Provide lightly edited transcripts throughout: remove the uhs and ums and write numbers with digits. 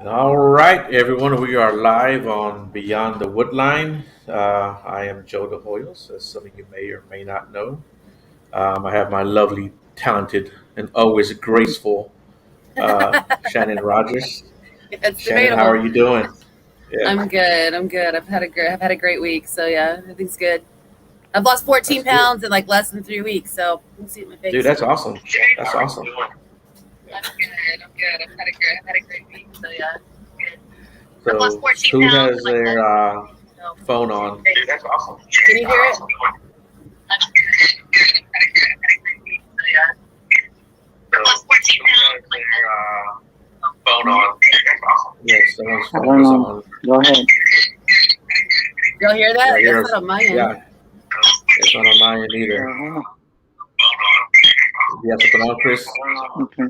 All right, everyone, we are live on Beyond the Woodline. I am Joe De Hoyos, as some of you may or may not know. I have my lovely, talented, and always graceful Shannon Rogers. It's Shannon, how debatable. are you doing? Yeah, I'm good. I'm good. I've had a great week. So yeah, everything's good. I've lost 14 that's good. pounds in like less than 3 weeks. So you can see it in my Dude, face. that's awesome. That's awesome. I'm good. I'm good. I've had a great week. So yeah, good. I've lost So, 14 who pounds has in like less their than 3 weeks. So phone you can see it in on? my face. That's awesome. Can you hear it? I'm good. I've had a great week. So yeah, good. I've lost 14 pounds in like less than Phone on. That's awesome. Yes, someone's I phone don't is know. on. Go ahead. Y'all hear that? Yeah, That's not on my end. yeah, it's not on my end either. Uh-huh. You have something on, Chris? Okay.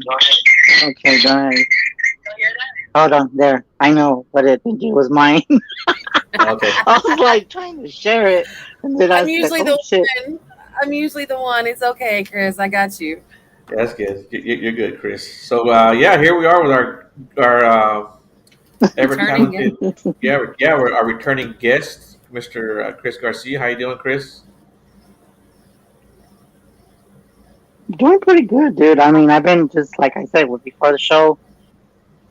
Okay, go ahead. Y'all hear that? Hold on, there. I know, but I think it was mine. Okay. I was like trying to share it, and then I I'm said, usually "Oh the shit!" one. I'm usually the one. It's okay, Chris. I got you. Yeah, that's good. You're good, Chris. So yeah, here we are with our ever Returning it. talented, we're our returning guest, Mr. Chris Garcia. How you doing, Chris? Doing pretty good, dude. I mean, I've been just like I said before the show.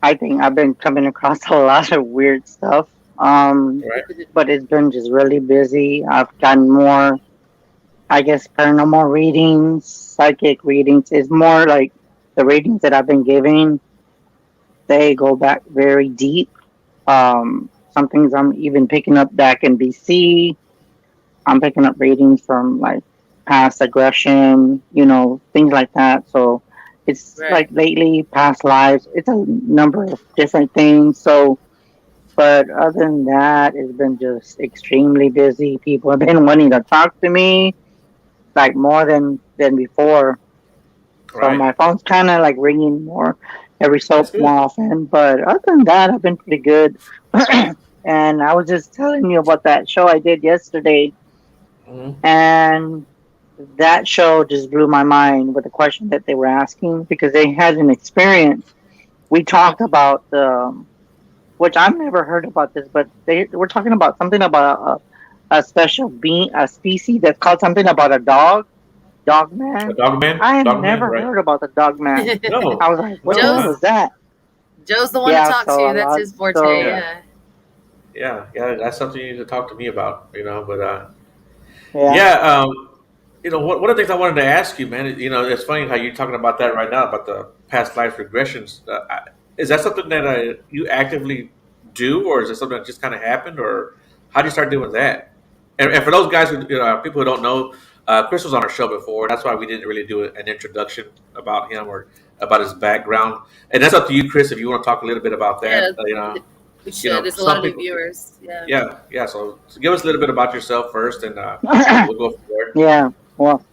I think I've been coming across a lot of weird stuff. Right. But it's been just really busy. I've gotten more, I guess, paranormal readings, psychic readings. It's more like the readings that I've been giving. They go back very deep. Some things I'm even picking up back in BC. I'm picking up readings from like past aggression, things like that. So it's Right. like lately, past lives. It's a number of different things. So, but other than that, it's been just extremely busy. People have been wanting to talk to me like more than before. So Right. my phone's kind of like ringing more every so That's good. often. But other than that, I've been pretty good. And I was just telling you about that show I did yesterday, Hmm. and that show just blew my mind with the question that they were asking because they had an experience. We talked about which I've never heard about this, but they were talking about something about a special being, a species that's called something about a dog A man. dog man. I have Dog man. never Right. heard about the dog man. No. I was like, what the No. hell Joe's is that? Joe's the one to Yeah, talk so to. a That's lot. his forte. So Yeah. Yeah. Yeah. That's something you need to talk to me about. But yeah, yeah. One of the things I wanted to ask you, man. It's funny how you're talking about that right now about the past life regressions. Is that something that you actively do, or is it something that just kind of happened, or how do you start doing that? And for those guys people who don't know, Chris was on our show before. That's why we didn't really do an introduction about him or about his background. And that's up to you, Chris, if you want to talk a little bit about Yeah. that. We should. There's a lot Some of new people. viewers. Yeah. Yeah. So give us a little bit about yourself first, and we'll go from there. yeah. Well,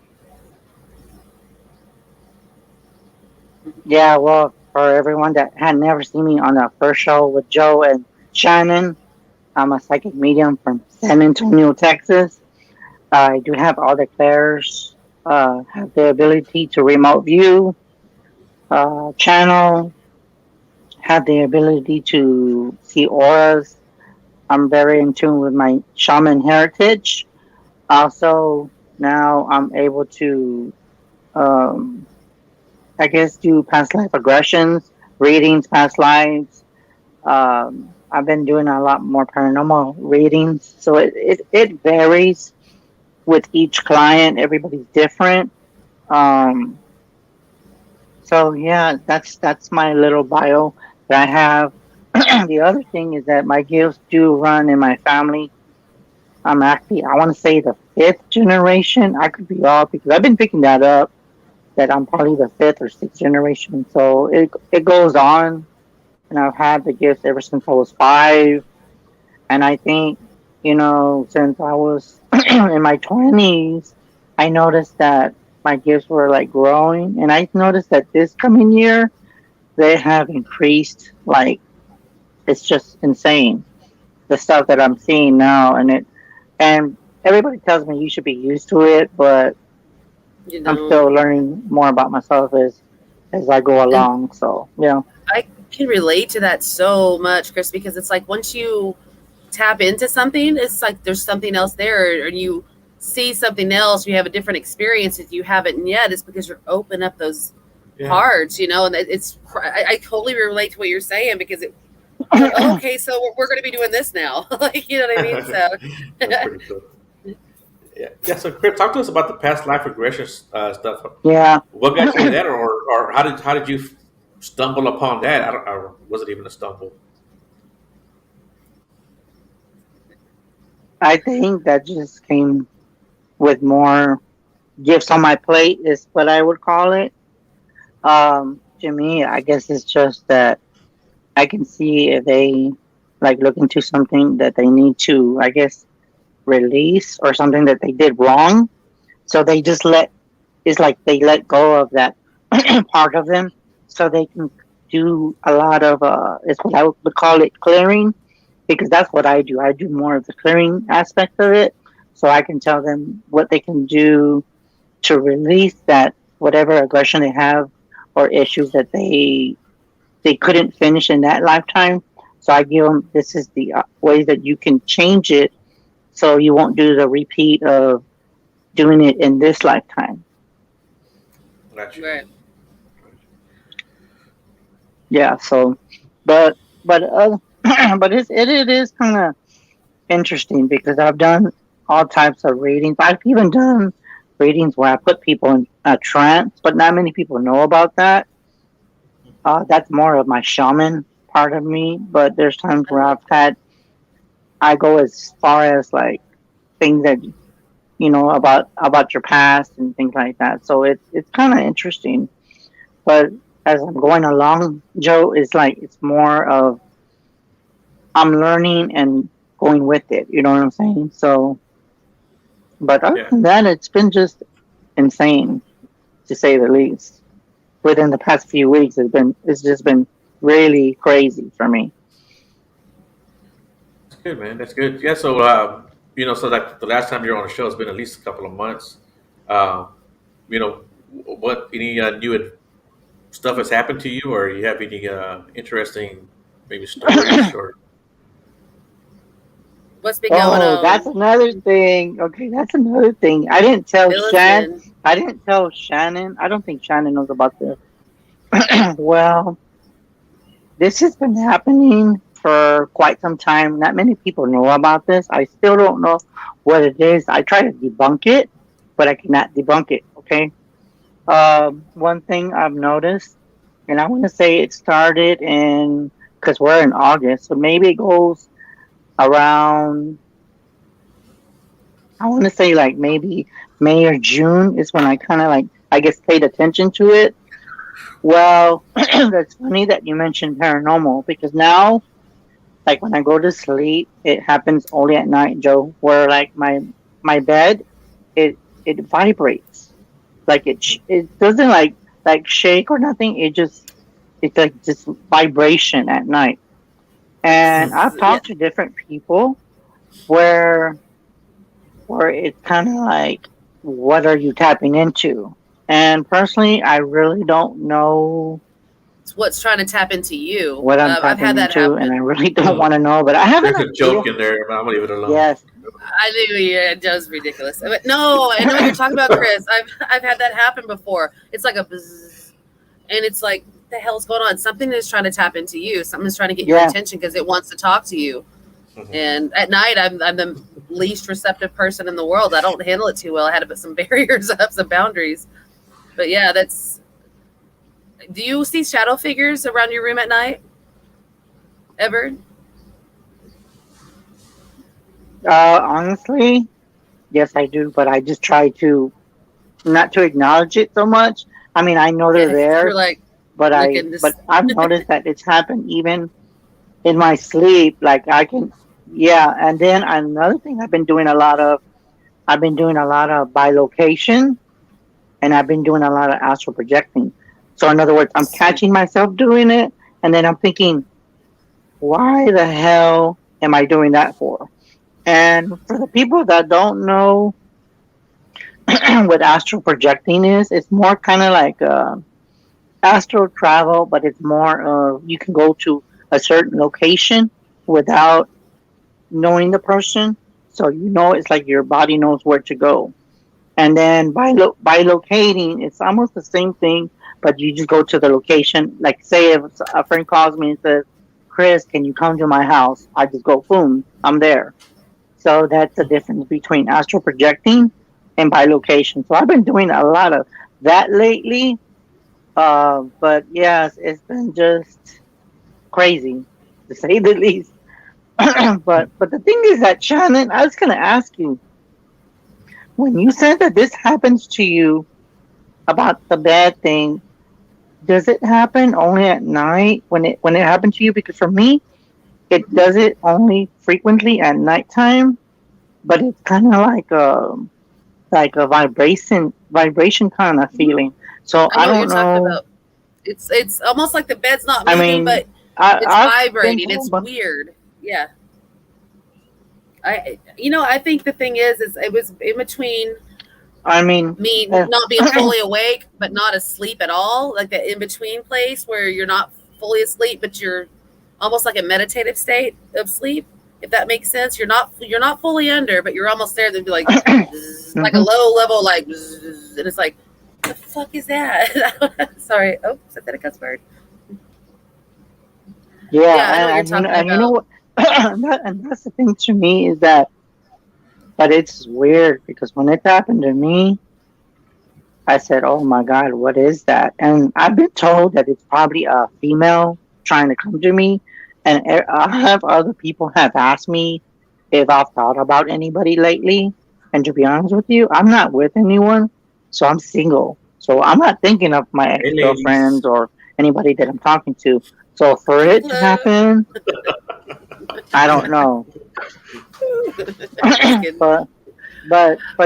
yeah. Well, for everyone that had never seen me on the first show with Joe and Shannon, I'm a psychic medium from San Antonio, Texas. I do have all the clairs, have the ability to remote view, channel, have the ability to see auras. I'm very in tune with my shaman heritage. Also, now I'm able to, um, I guess, do past life aggressions, readings, past lives. I've been doing a lot more paranormal readings, so it varies with each client. Everybody's different. Um, so yeah, that's my little bio that I have. The other thing is that my gifts do run in my family. I'm actually, I want to say the fifth generation. I could be off because I've been picking that up. That I'm probably the fifth or sixth generation. So it goes on. and I've had the gifts ever since I was 5. And I think, since I was in my 20s, I noticed that my gifts were like growing. And I noticed that this coming year, they have increased. Like, it's just insane the stuff that I'm seeing now. And everybody tells me you should be used to it, but You I'm know, still learning more about myself as I go and along. So, yeah. I can relate to that so much, Chris, because it's like once you tap into something, it's like there's something else there, or you see something else, you have a different experience that you haven't yet. It's because you're open up those Yeah, hearts, and I totally relate to what you're saying because it's like, oh, okay, so we're going to be doing this now. Like, you know what I mean? So, that's pretty cool. Yeah, yeah. So, Chris, talk to us about the past life regression stuff. Yeah. What got you into that, or how did you stumble upon that? I don't. Or was it even a stumble? I think that just came with more gifts on my plate, is what I would call it. To me, I guess it's just that I can see if they like look into something that they need to, I guess, release, or something that they did wrong. So they just it's like they let go of that part of them, so they can do a lot of, it's what I would call it, clearing, because that's what I do. I do more of the clearing aspect of it, so I can tell them what they can do to release that whatever aggression they have, or issues that they couldn't finish in that lifetime. So I give them, this is the way that you can change it, so you won't do the repeat of doing it in this lifetime. Got you. right. Yeah. So, but but it is kind of interesting, because I've done all types of readings. I've even done readings where I put people in a trance, but not many people know about that. That's more of my shaman part of me. But there's times where I go as far as like things that about your past and things like that. So it's kind of interesting. But as I'm going along, Joe, it's like it's more of I'm learning and going with it. You know what I'm saying? So, but other Yeah. than that, it's been just insane, to say the least. Within the past few weeks, it's just been really crazy for me. That's good, man. That's good. Yeah. So, so like the last time you were on the show, it's been at least a couple of months. Um, what any new stuff has happened to you, or you have any interesting maybe stories or What's been going Oh, that's on? another thing. Okay, that's another thing. Fill us in. I didn't tell Shannon. I don't think Shannon knows about this. Well, this has been happening for quite some time. Not many people know about this. I still don't know what it is. I try to debunk it, but I cannot debunk it. Okay. One thing I've noticed, and I want to say it started because we're in August, so maybe it goes around, I want to say like maybe May or June is when I kind of like, I guess, paid attention to it. Well, that's funny that you mentioned paranormal, because now, like when I go to sleep, it happens only at night, Joe, where like my bed, it vibrates. Like it doesn't like shake or nothing. It's like just vibration at night. And I've Yeah. talked to different people where it's kind of like, what are you tapping into? And personally, I really don't know It's what's trying to tap into you. what I'm I've tapping had that into, and I happen. really don't want to know, but I have an there's a idea. joke in there, but I'm gonna leave it alone. Yes. I knew it was ridiculous. But no, I know what you're talking about, Chris. I've had that happen before. It's like a buzz, and it's like, what the hell's going on? Something is trying to tap into you. Something is trying to get your Yeah. attention because it wants to talk to you. Mhm. And at night, I'm the least receptive person in the world. I don't handle it too well. I had to put some barriers up, some boundaries. But yeah, that's. Do you see shadow figures around your room at night? Ever? Honestly, yes, I do, but I just try to not to acknowledge it so much. I mean, I know they're Yeah, you're there, like, Looking but just I've noticed that it's happened even in my sleep. Like I can, yeah. And then another thing I've been doing a lot of bilocation, and I've been doing a lot of astral projecting. So in other words, I'm catching myself doing it, and then I'm thinking, why the hell am I doing that for? And for the people that don't know what astral projecting is, it's more kind of like astral travel, but it's more of you can go to a certain location without knowing the person. So you know, it's like your body knows where to go. And then by locating, it's almost the same thing, but you just go to the location. Like say if a friend calls me and says, "Chris, can you come to my house?" I just go, boom, I'm there. So that's the difference between astral projecting and by location. So I've been doing a lot of that lately. But yes, it's been just crazy to say the least. But the thing is that Shannon, I was gonna ask you, when you said that this happens to you about the bad thing, does it happen only at night when it happened to you? Because for me, it does it only frequently at nighttime, but it's kind of like a vibration kind of feeling. So I I know what you're don't talking know. about. It's almost like the bed's not I moving, mean, but it's I've been vibrating. told, It's but weird. Yeah. I think the thing is it was in between I mean, me not being fully awake but not asleep at all, like the in between place where you're not fully asleep but you're almost like a meditative state of sleep, if that makes sense. You're not fully under, but you're almost there. They'd be like zzz, like a mhm. low level like zzz, and it's like, the fuck is that? Sorry. Oh, is that a cuss word? Yeah, Yeah, I know what you're talking and you know about. what? And that's the thing to me is that, but it's weird because when it happened to me, I said, "Oh my God, what is that?" And I've been told that it's probably a female trying to come to me, and I have other people have asked me if I've thought about anybody lately. And to be honest with you, I'm not with anyone, so I'm single. So I'm not thinking of my ex Hey, ladies. girlfriends or anybody that I'm talking to. So for it to Hello. happen, I don't know. Just kidding. but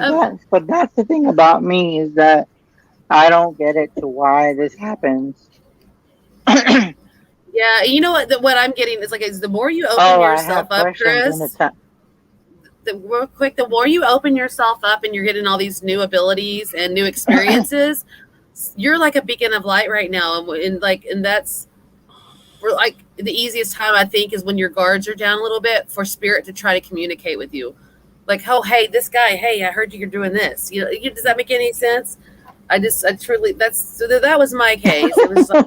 Um, but that's the thing about me is that I don't get it to why this happens. Oh, yeah, you know what I'm getting is the more you open I yourself have up, questions in the Chris, chat. real quick, the more you open yourself up and you're getting all these new abilities and new experiences, you're like a beacon of light right now, and that's for like the easiest time I think is when your guards are down a little bit for spirit to try to communicate with you, like, oh hey, this guy, hey, I heard you're doing this. Does that make any sense? I truly that was my case. It was like,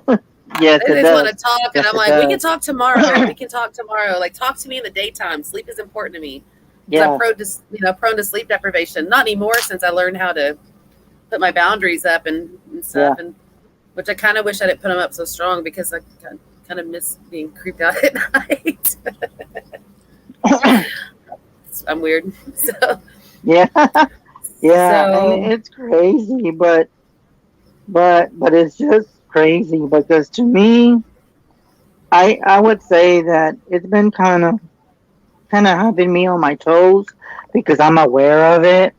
Yes, they it just want to does. talk, and Yes, I'm it like, we can does. talk tomorrow. We can talk tomorrow. Like, talk to me in the daytime. Sleep is important to me because I'm Yeah, prone to sleep deprivation. Not anymore since I learned how to put my boundaries up and yeah. stuff, and which I kind of wish I didn't put them up so strong because I kind of miss being creeped out at night. I'm weird. So Yeah, yeah, and so it's crazy, but it's just crazy because to me, I would say that it's been kind of having me on my toes because I'm aware of it.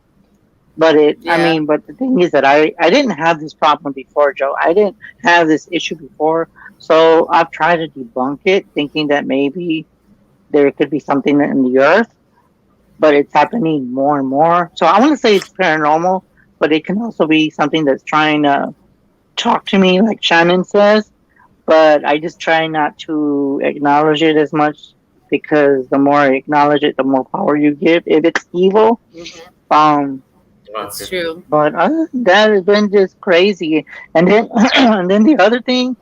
I yeah. mean, but the thing is that I didn't have this problem before, Joe. I didn't have this issue before. So I've tried to debunk it, thinking that maybe there could be something in the earth, but it's happening more and more. So I want to say it's paranormal, but it can also be something that's trying to talk to me, like Shannon says. But I just try not to acknowledge it as much because the more I acknowledge it, the more power you give. If it's evil, Mhm. um, Oh, That's okay. true. but other than that, has been just crazy. And then, and then the other thing,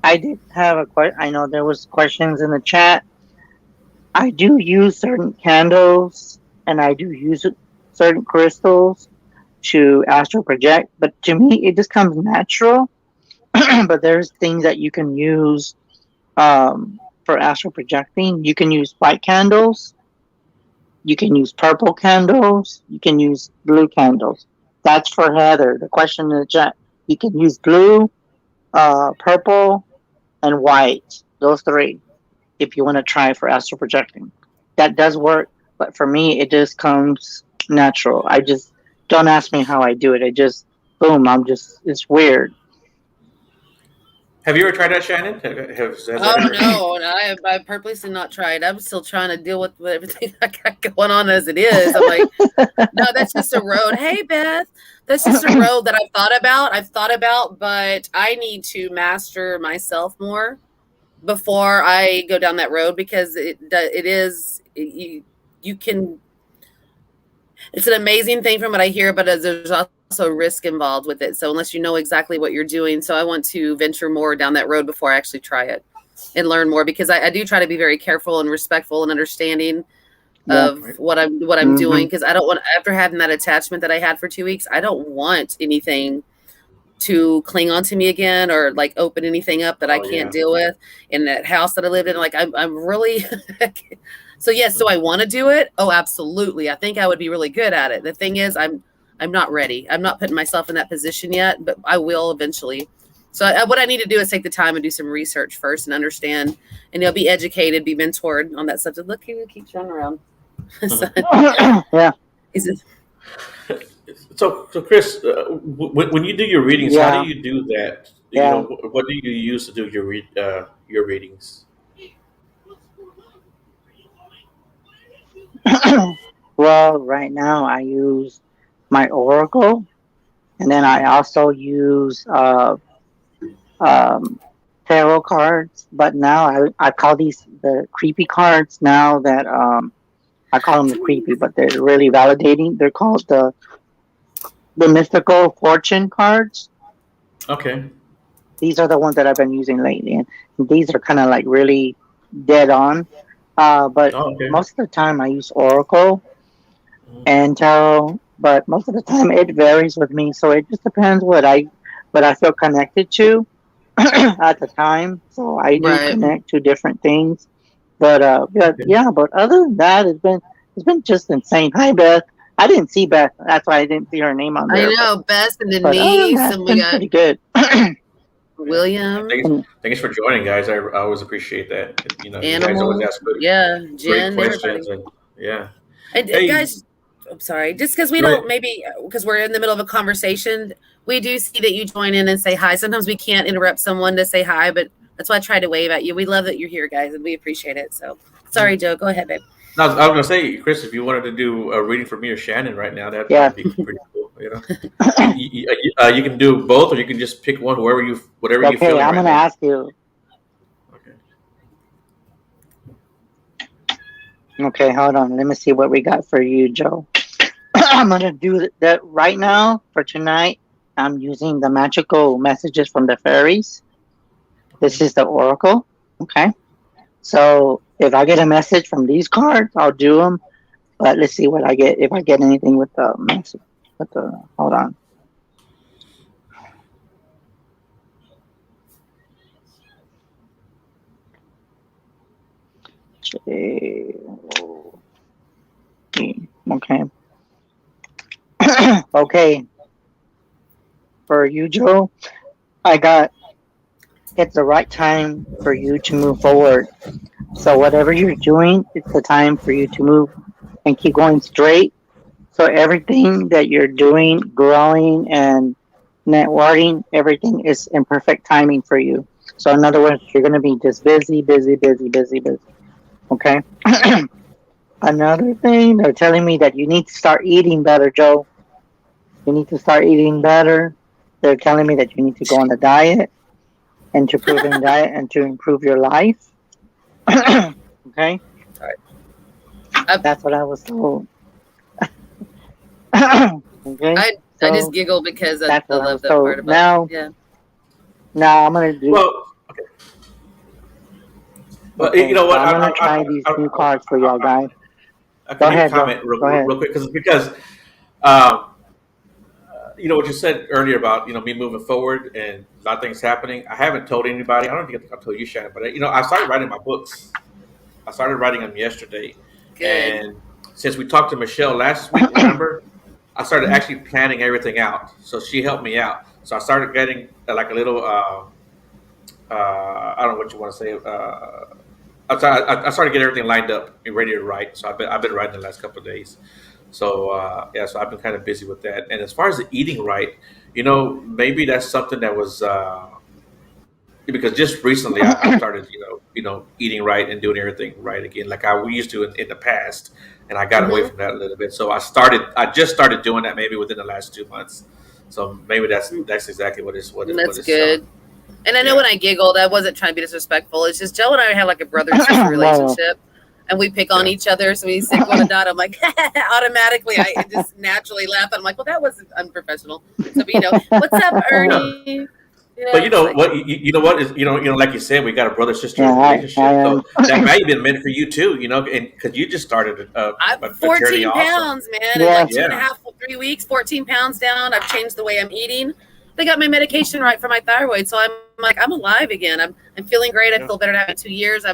I did have a question. I know there was questions in the chat. I do use certain candles, and I do use certain crystals to astral project. But to me, it just comes natural. But there's things that you can use for astral projecting. You can use white candles. You can use purple candles. You can use blue candles. That's for Heather. The question in the chat. You can use blue. purple, and white. Those three. If you want to try for astral projecting, that does work. But for me, it just comes natural. I just don't ask me how I do it. It just boom. It's weird. Have you ever tried that, Shannon? Has that Oh ever? no, and I purposely not tried. I'm still trying to deal with everything I got going on as it is. I'm like, no, that's just a road. Hey Beth, that's just a road that I've thought about. But I need to master myself more before I go down that road because you can. It's an amazing thing from what I hear, but there's also risk involved with it. So unless you know exactly what you're doing, so I want to venture more down that road before I actually try it and learn more because I do try to be very careful and respectful and understanding Yeah. of what I'm doing because I don't want after having that attachment that I had for 2 weeks, I don't want anything to cling on to me again or like open anything up that I Oh can't yeah. deal with in that house that I lived in. Like I'm really so yes, do I want to do it? Oh, absolutely. I think I would be really good at it. The thing is I'm not ready. I'm not putting myself in that position yet, but I will eventually. So what I need to do is take the time and do some research first and understand and be educated, be mentored on that subject. Look who keeps running around. So, Yeah. is it So Chris, when you do your readings, how Yeah. do you do that? You Yeah. know, what do you use to do your readings? Well, right now I use my Oracle, and then I also use um, tarot cards. But now I call these the creepy cards. Now that I call them the creepy, but they're really validating. They're called the mystical fortune cards. Okay. These are the ones that I've been using lately, and these are kind of like really dead on. But Oh, okay. most of the time I use Oracle Mhm. and tarot, but most of the time it varies with me. So it just depends what I feel connected to at the time. So I do right? connect to different things. But Okay. yeah, but other than that, it's been just insane. Hi Beth. I didn't see Beth. That's why I didn't see her name on I there. But know Bess and but other than Denise, that, and it's we been got pretty good. Yeah. And William, thanks for joining, guys. I always appreciate that. You know, you guys always Animal, ask good, yeah, great Jen, questions, everybody. and yeah. And Hey, guys, I'm sorry, just because we go ahead. don't maybe because we're in the middle of a conversation, we do see that you join in and say hi. Sometimes we can't interrupt someone to say hi, but that's why I try to wave at you. We love that you're here, guys, and we appreciate it. So sorry, Joe. Go ahead, babe. No, I was gonna say, Chris, if you wanted to do a reading for me or Shannon right now, Yeah. that'd be pretty cool. You know, you can do both, or you can just pick one, whatever you Okay, feeling I'm right gonna now. ask you. Okay. Okay, hold on. Let me see what we got for you, Joe. I'm gonna do that right now for tonight. I'm using the magical messages from the fairies. Okay. This is the oracle. Okay, so if I get a message from these cards, I'll do them. But let's see what I get. If I get anything with the message, with the hold on. Okay. Okay, for you, Joe, I got. It's the right time for you to move forward. So whatever you're doing, it's the time for you to move and keep going straight. So everything that you're doing, growing and networking, everything is in perfect timing for you. So in other words, you're going to be just busy, busy, busy, busy, busy. Okay. Another thing, they're telling me that you need to start eating better, Joe. You need to start eating better. They're telling me that you need to go on a diet and to improve in diet and to improve your life. Okay. Sorry. I, That's what I was told. Okay. I just So giggle because that's I what I love was that part told. about Now, yeah. I'm gonna do. Well, but you Okay, know so what? I'm gonna try these new cards for y'all guys. I Go can make a ahead, Joe. comment Go ahead. real quick because um, you know what you said earlier about me moving forward and a lot of things happening. I haven't told anybody. I don't think I told you, Shannon, but I started writing my books. I started writing them yesterday, Good. and since we talked to Michelle last week, remember, I started actually planning everything out. So she helped me out. So I started getting like a little I don't know what you want to say. I started to get everything lined up and ready to write. So I've been writing the last couple of days. So yeah, so I've been kind of busy with that. And as far as the eating right, maybe that's something that was because just recently I've started, eating right and doing everything right again, like I used to in the past, and I got away Hmm. from that a little bit. So I just started doing that maybe within the last 2 months. So maybe that's exactly what That's it's telling. good. And I know Yeah, when I giggled, I wasn't trying to be disrespectful. It's just Joe and I have like a brother and sister Well, relationship, and we pick on yeah, each other. So when he's sick on a dot, I'm like, automatically, I just naturally laugh. And I'm like, well, that was unprofessional. So, but, what's up, yeah. Ernie? But you It's know like, what? You know what is like you said, we got a brother sister yeah, I relationship, so am. that might have been meant for you too. And because you just started I'm a journey 14 also. pounds, man, in like Yeah, two and a Yeah, half, 3 weeks, 14 pounds down. I've changed the way I'm eating. They got my medication right for my thyroid, so I'm like, I'm alive again. I'm feeling great. I yeah, feel better than I have in 2 years.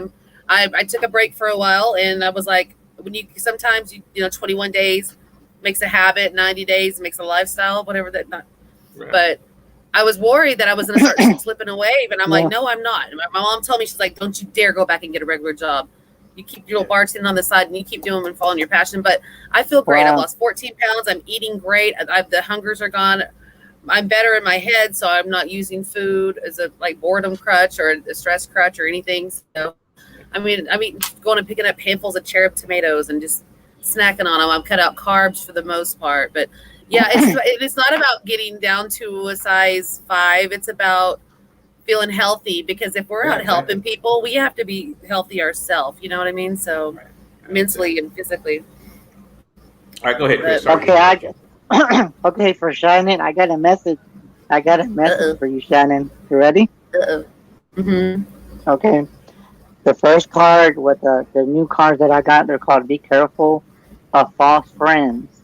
I took a break for a while, and I was like, when you sometimes 21 days makes a habit, 90 days makes a lifestyle, whatever that. Not, right. but I was worried that I was going to start slipping away, but I'm like, yeah, no, I'm not. And my mom told me, she's like, don't you dare go back and get a regular job. You keep your little Yeah. bartending on the side, and you keep doing them and following your passion. But I feel great. I've wow, lost 14 pounds. I'm eating great. The hungers are gone. I'm better in my head, so I'm not using food as a like boredom crutch or a stress crutch or anything. So I mean, going and picking up handfuls of cherry tomatoes and just snacking on them. I've cut out carbs for the most part, but yeah, it's not about getting down to a size 5. It's about feeling healthy, because if we're Yeah, out exactly. helping people, we have to be healthy ourselves. You know what I mean? So Right. Right, mentally exactly. and physically. All right, go ahead, Chris. But Sorry to okay, interrupt you. okay, for Shannon, I got a message. I got a uh message oh, for you, Shannon. You ready? uh oh. Okay. The first card with the new cards that I got, they're called "Be Careful of False Friends."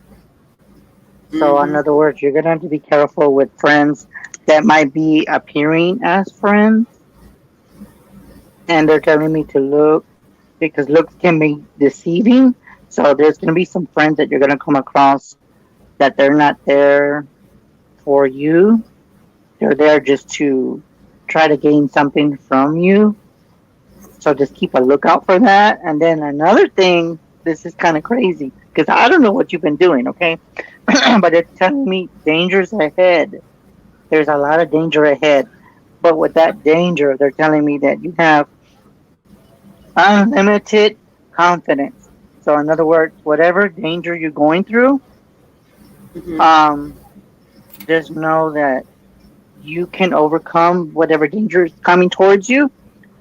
So, in Mm-hmm. other words, you're gonna have to be careful with friends that might be appearing as friends, and they're telling me to look because looks can be deceiving. So, there's gonna be some friends that you're gonna come across that they're not there for you. They're there just to try to gain something from you. So just keep a lookout for that. And then another thing, this is kind of crazy because I don't know what you've been doing, okay? But it's telling me dangers ahead. There's a lot of danger ahead. But with that danger, they're telling me that you have unlimited confidence. So in other words, whatever danger you're going through, Mm-hmm. um, just know that you can overcome whatever danger is coming towards you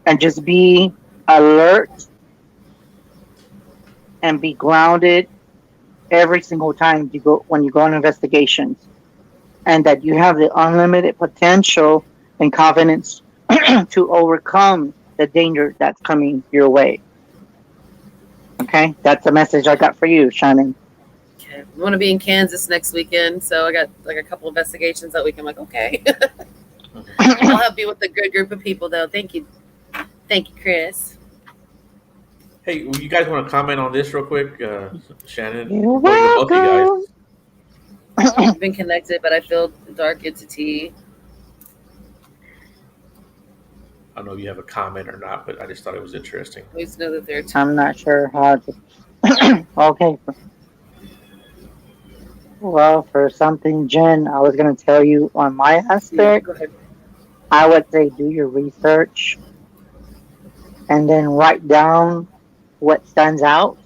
and just be alert and be grounded every single time you go when you go on investigations, and that you have the unlimited potential and confidence to overcome the danger that's coming your way. Okay, that's the message I got for you, Shannon. Okay. I want to be in Kansas next weekend, so I got like a couple investigations that week. I'm like, okay, I'll help you with a good group of people, though. Thank you, Chris. Hey, you guys want to comment on this real quick, Shannon? You're Both of you guys. welcome. We've been connected, but I feel a dark entity. I don't know if you have a comment or not, but I just thought it was interesting. I always know that they're. I'm not sure how to. Okay, well, for something, Jen, I was going to tell you on my aspect, Go ahead. I would say do your research and then write down what stands out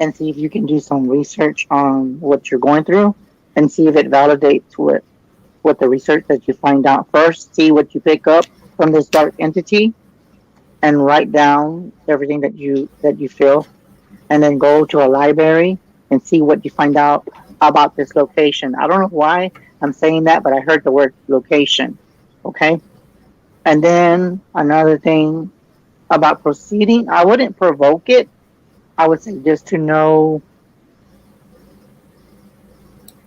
and see if you can do some research on what you're going through and see if it validates what the research that you find out first. See what you pick up from this dark entity and write down everything that you feel, and then go to a library and see what you find out about this location. I don't know why I'm saying that, but I heard the word location. Okay. And then another thing about proceeding, I wouldn't provoke it. I would say just to know,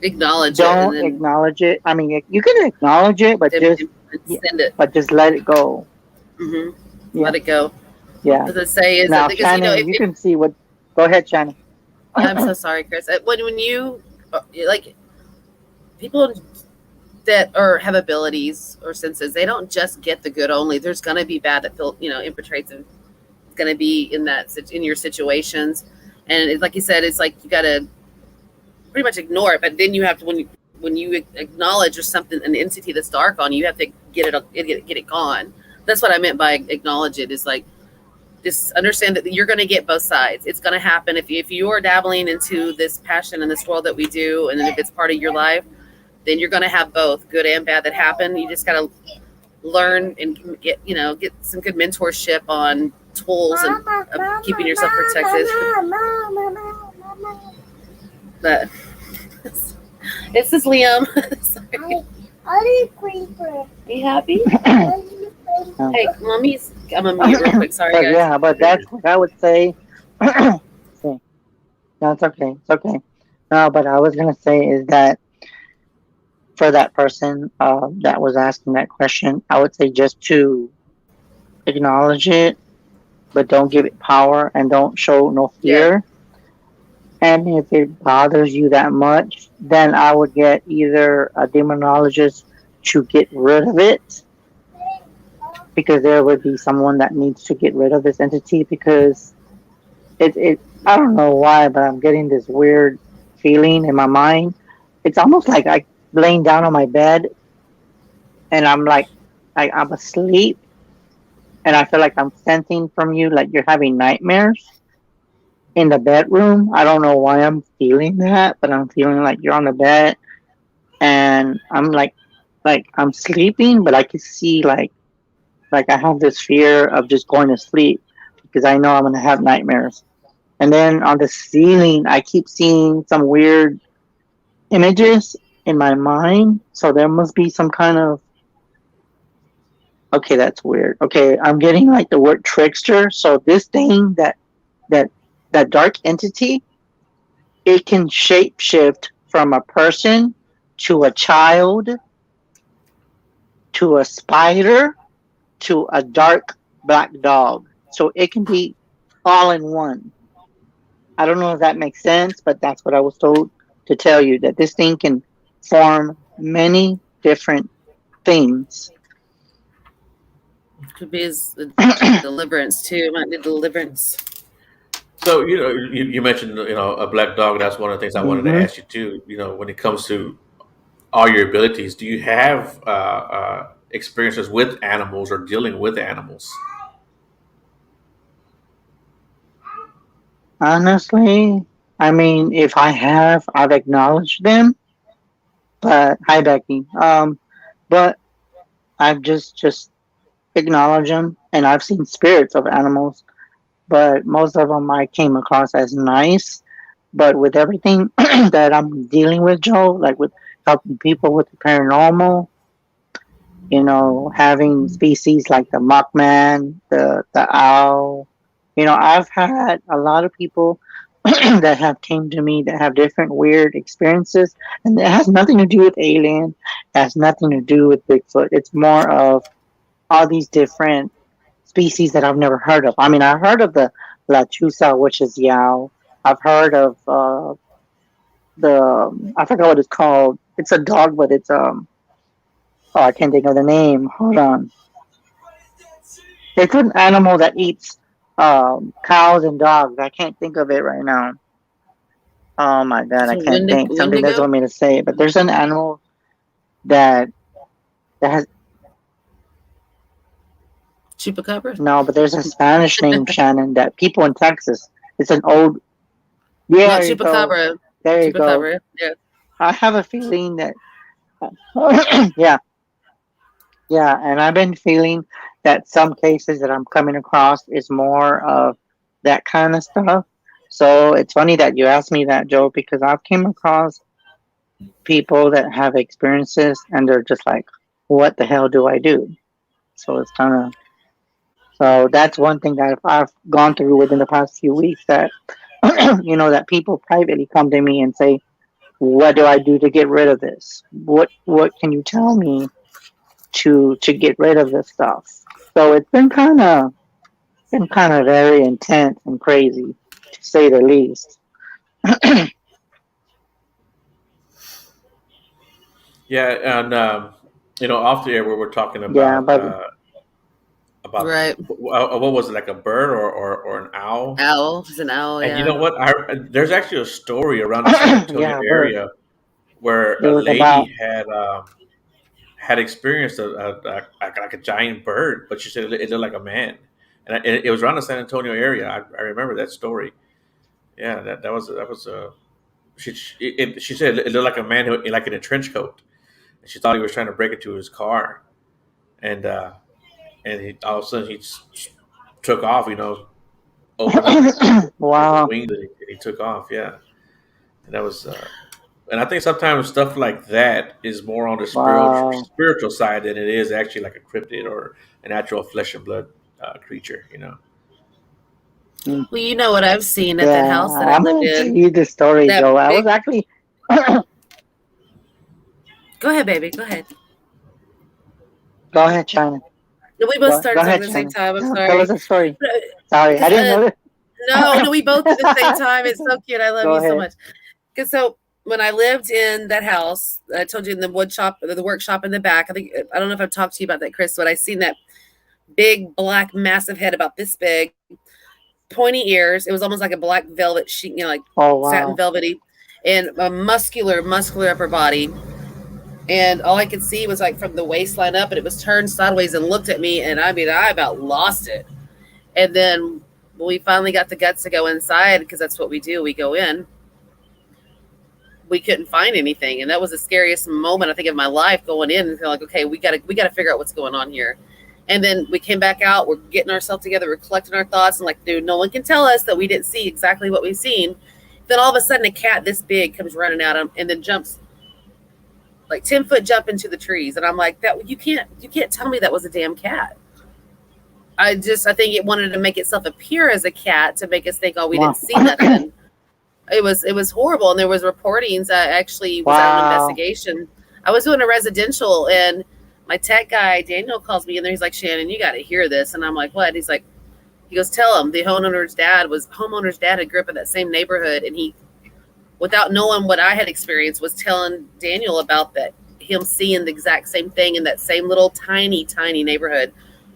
Acknowledge it and don't then acknowledge it. I mean, you can acknowledge it, but and, just and yeah, send it. but just let it go. Hmm. Yeah, Let it go. yeah. What I say is that Now, because Shannon, you can see what. Go ahead, Shannon. yeah, I'm so sorry, Chris. When you like people that or have abilities or senses, they don't just get the good only. There's going to be bad that infiltrates, and it's going to be in your situations. And it's like you said, it's like you got to pretty much ignore it. But then you have to, when you acknowledge there's something, an entity that's dark on you, you have to get it gone. That's what I meant by acknowledge it. Is like, just understand that you're going to get both sides. It's going to happen if you are dabbling into this passion in this world that we do, and then if it's part of your life, then you're going to have both good and bad that happen. You just got to learn and get some good mentorship on tools and keeping yourself protected. But this is Liam. Sorry. Are you happy? Hey, mommy's. I'm gonna mute real quick. Sorry, But guys. yeah, but that's what I would say. No, it's okay. It's okay. No, but I was gonna say is that for that person that was asking that question, I would say just to acknowledge it, but don't give it power and don't show no fear. And if it bothers you that much, then I would get either a demonologist to get rid of it, because there would be someone that needs to get rid of this entity, because it I don't know why, but I'm getting this weird feeling in my mind. It's almost like I laying down on my bed and I'm like I'm asleep, and I feel like I'm sensing from you like you're having nightmares in the bedroom. I don't know why I'm feeling that, but I'm feeling like you're on the bed and I'm like I'm sleeping, but I can see like I have this fear of just going to sleep because I know I'm gonna have nightmares. And then on the ceiling, I keep seeing some weird images in my mind. So there must be some kind of, okay, that's weird. Okay, I'm getting like the word trickster. So this thing that dark entity, it can shapeshift from a person to a child to a spider to a dark black dog. So it can be all in one. I don't know if that makes sense, but that's what I was told to tell you, that this thing can form many different things. Could be his deliverance too. Might be deliverance. So you mentioned a black dog. That's one of the things I wanted to Mm-hmm. ask you too. When it comes to all your abilities, do you have experiences with animals or dealing with animals? Honestly, I mean, if I have, I've acknowledged them. But hi, Becky. But I've just acknowledged them, and I've seen spirits of animals. But most of them I came across as nice. But with everything that I'm dealing with, Joe, like with helping people with the paranormal, having species like the muckman, the owl. I've had a lot of people that have came to me that have different weird experiences, and it has nothing to do with alien. It has nothing to do with Bigfoot. It's more of all these different species that I've never heard of. I mean, I heard of the La Chusa, which is Yao. I've heard of I forgot what it's called. It's a dog, but it's oh, I can't think of the name. Hold on. It's an animal that eats cows and dogs. I can't think of it right now. Oh my god, I So can't think. Something doesn't Wendigo, want me to say it, but there's an animal that has chupacabra. no, but there's a Spanish name, Shannon, that people in Texas. It's an old. Not There you go. chupacabra. There you go. Chupacabra. Yeah. I have a feeling that. Yeah, yeah, and I've been feeling that some cases that I'm coming across is more of that kind of stuff. So it's funny that you asked me that, Joe, because I've came across people that have experiences and they're just like, what the hell do I do? So it's kind of, so that's one thing that I've gone through within the past few weeks, that, that people privately come to me and say, what do I do to get rid of this? What can you tell me to get rid of this stuff? So it's been kind of very intense and crazy, to say the least. Yeah, and off the air, we were talking Yeah, but about Right. what was it, like a bird or an owl? Owl. It's an owl. And you Yeah. know what? There's actually a story around the San Antonio yeah, but area where it a was about lady had experienced like a giant bird, but she said it looked like a man, and it was around the San Antonio area. I remember that story. Yeah, that was. She said it looked like a man like in a trench coat, and she thought he was trying to break into his car, and all of a sudden took off. Opened up his wow, wings, and he took off. Yeah, and that was. And I think sometimes stuff like that is more on the wow. spiritual side than it is actually like a cryptid or an actual flesh and blood creature. Mm. Well, you know what I've seen at that Yeah, house that I I'm lived gonna tell in. you the story, That Joe. I was big. actually Go ahead, baby. Go ahead. go ahead, China. No, we both Go started talking ahead, at the same China. time. I'm Tell us sorry. a story. But, Sorry, I because didn't know no, no, we both did the same that. time. It's so cute. I love Go you so ahead. much. Because so when I lived in that house, I told you in the wood shop, the workshop in the back. I don't know if I've talked to you about that, Chris, but I seen that big black massive head about this big, pointy ears. It was almost like a black velvet sheet, like Oh satin wow. velvety, and a muscular upper body. And all I could see was like from the waistline up, and it was turned sideways and looked at me. And I mean, I about lost it. And then when we finally got the guts to go inside, because that's what we do, we go in. We couldn't find anything, and that was the scariest moment I think of my life. Going in and like, okay, we gotta figure out what's going on here. And then we came back out. We're getting ourselves together. We're collecting our thoughts, and like, dude, no one can tell us that we didn't see exactly what we've seen. Then all of a sudden, a cat this big comes running out and then jumps like 10-foot jump into the trees, and I'm like, that you can't tell me that was a damn cat. I think it wanted to make itself appear as a cat to make us think, oh, we Wow. didn't see nothing. It was horrible, and there was reportings. I actually was at an Wow. investigation. I was doing a residential, and my tech guy Daniel calls me in there. He's like, Shannon, you got to hear this, and I'm like, what? He's like, he goes, tell him the homeowner's dad had grew up in that same neighborhood, and he, without knowing what I had experienced, was telling Daniel about that, him seeing the exact same thing in that same little tiny neighborhood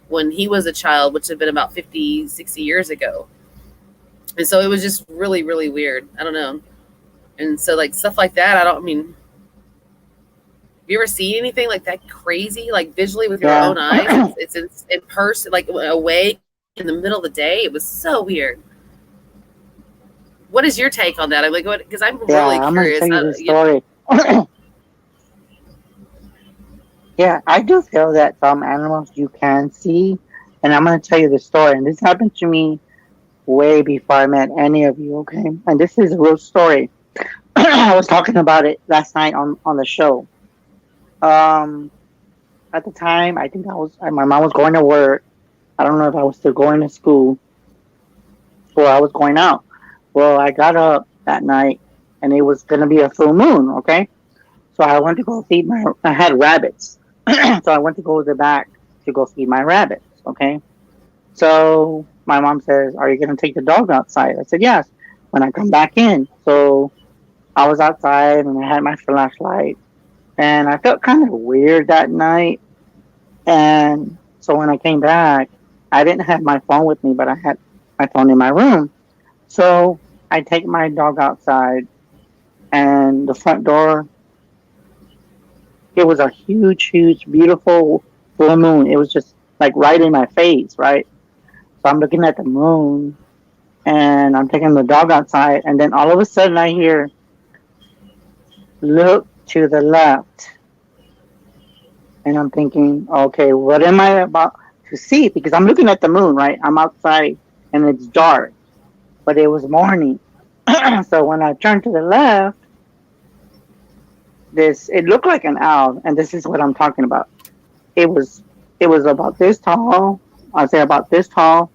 when he was a child, which had been about 50, 60 years ago. And so it was just really, really weird. I don't know. And so like stuff like that, have you ever seen anything like that crazy, like visually with your Yeah. own eyes? It's in person, like awake in the middle of the day. It was so weird. What is your take on that? I'm like, what? Because I'm Yeah, really I'm gonna curious. tell you the story. Yeah, I do feel that some animals you can see, and I'm gonna tell you the story. And this happened to me way before I met any of you. Okay, and this is a real story. I was talking about it last night on the show. Um, at the time, I think my mom was going to work. I don't know if I was still going to school or I was going out. Well, I got up that night and it was going to be a full moon, okay? So I went to go feed I had rabbits. So I went to go to the back to go feed my rabbits, okay? So my mom says, are you going to take the dog outside? I said, yes, when I come back in. So I was outside and I had my flashlight and I felt kind of weird that night. And so when I came back, I didn't have my phone with me, but I had my phone in my room. So I take my dog outside, and the front door, it was a huge, beautiful full moon. It was just like right in my face, right? So I'm looking at the moon, and I'm taking the dog outside, and then all of a sudden I hear, look to the left. And I'm thinking, okay, what am I about to see? Because I'm looking at the moon, right? I'm outside, and it's dark, but it was morning. So when I turned to the left, it looked like an owl, and this is what I'm talking about. It was about this tall. I'd say about this tall.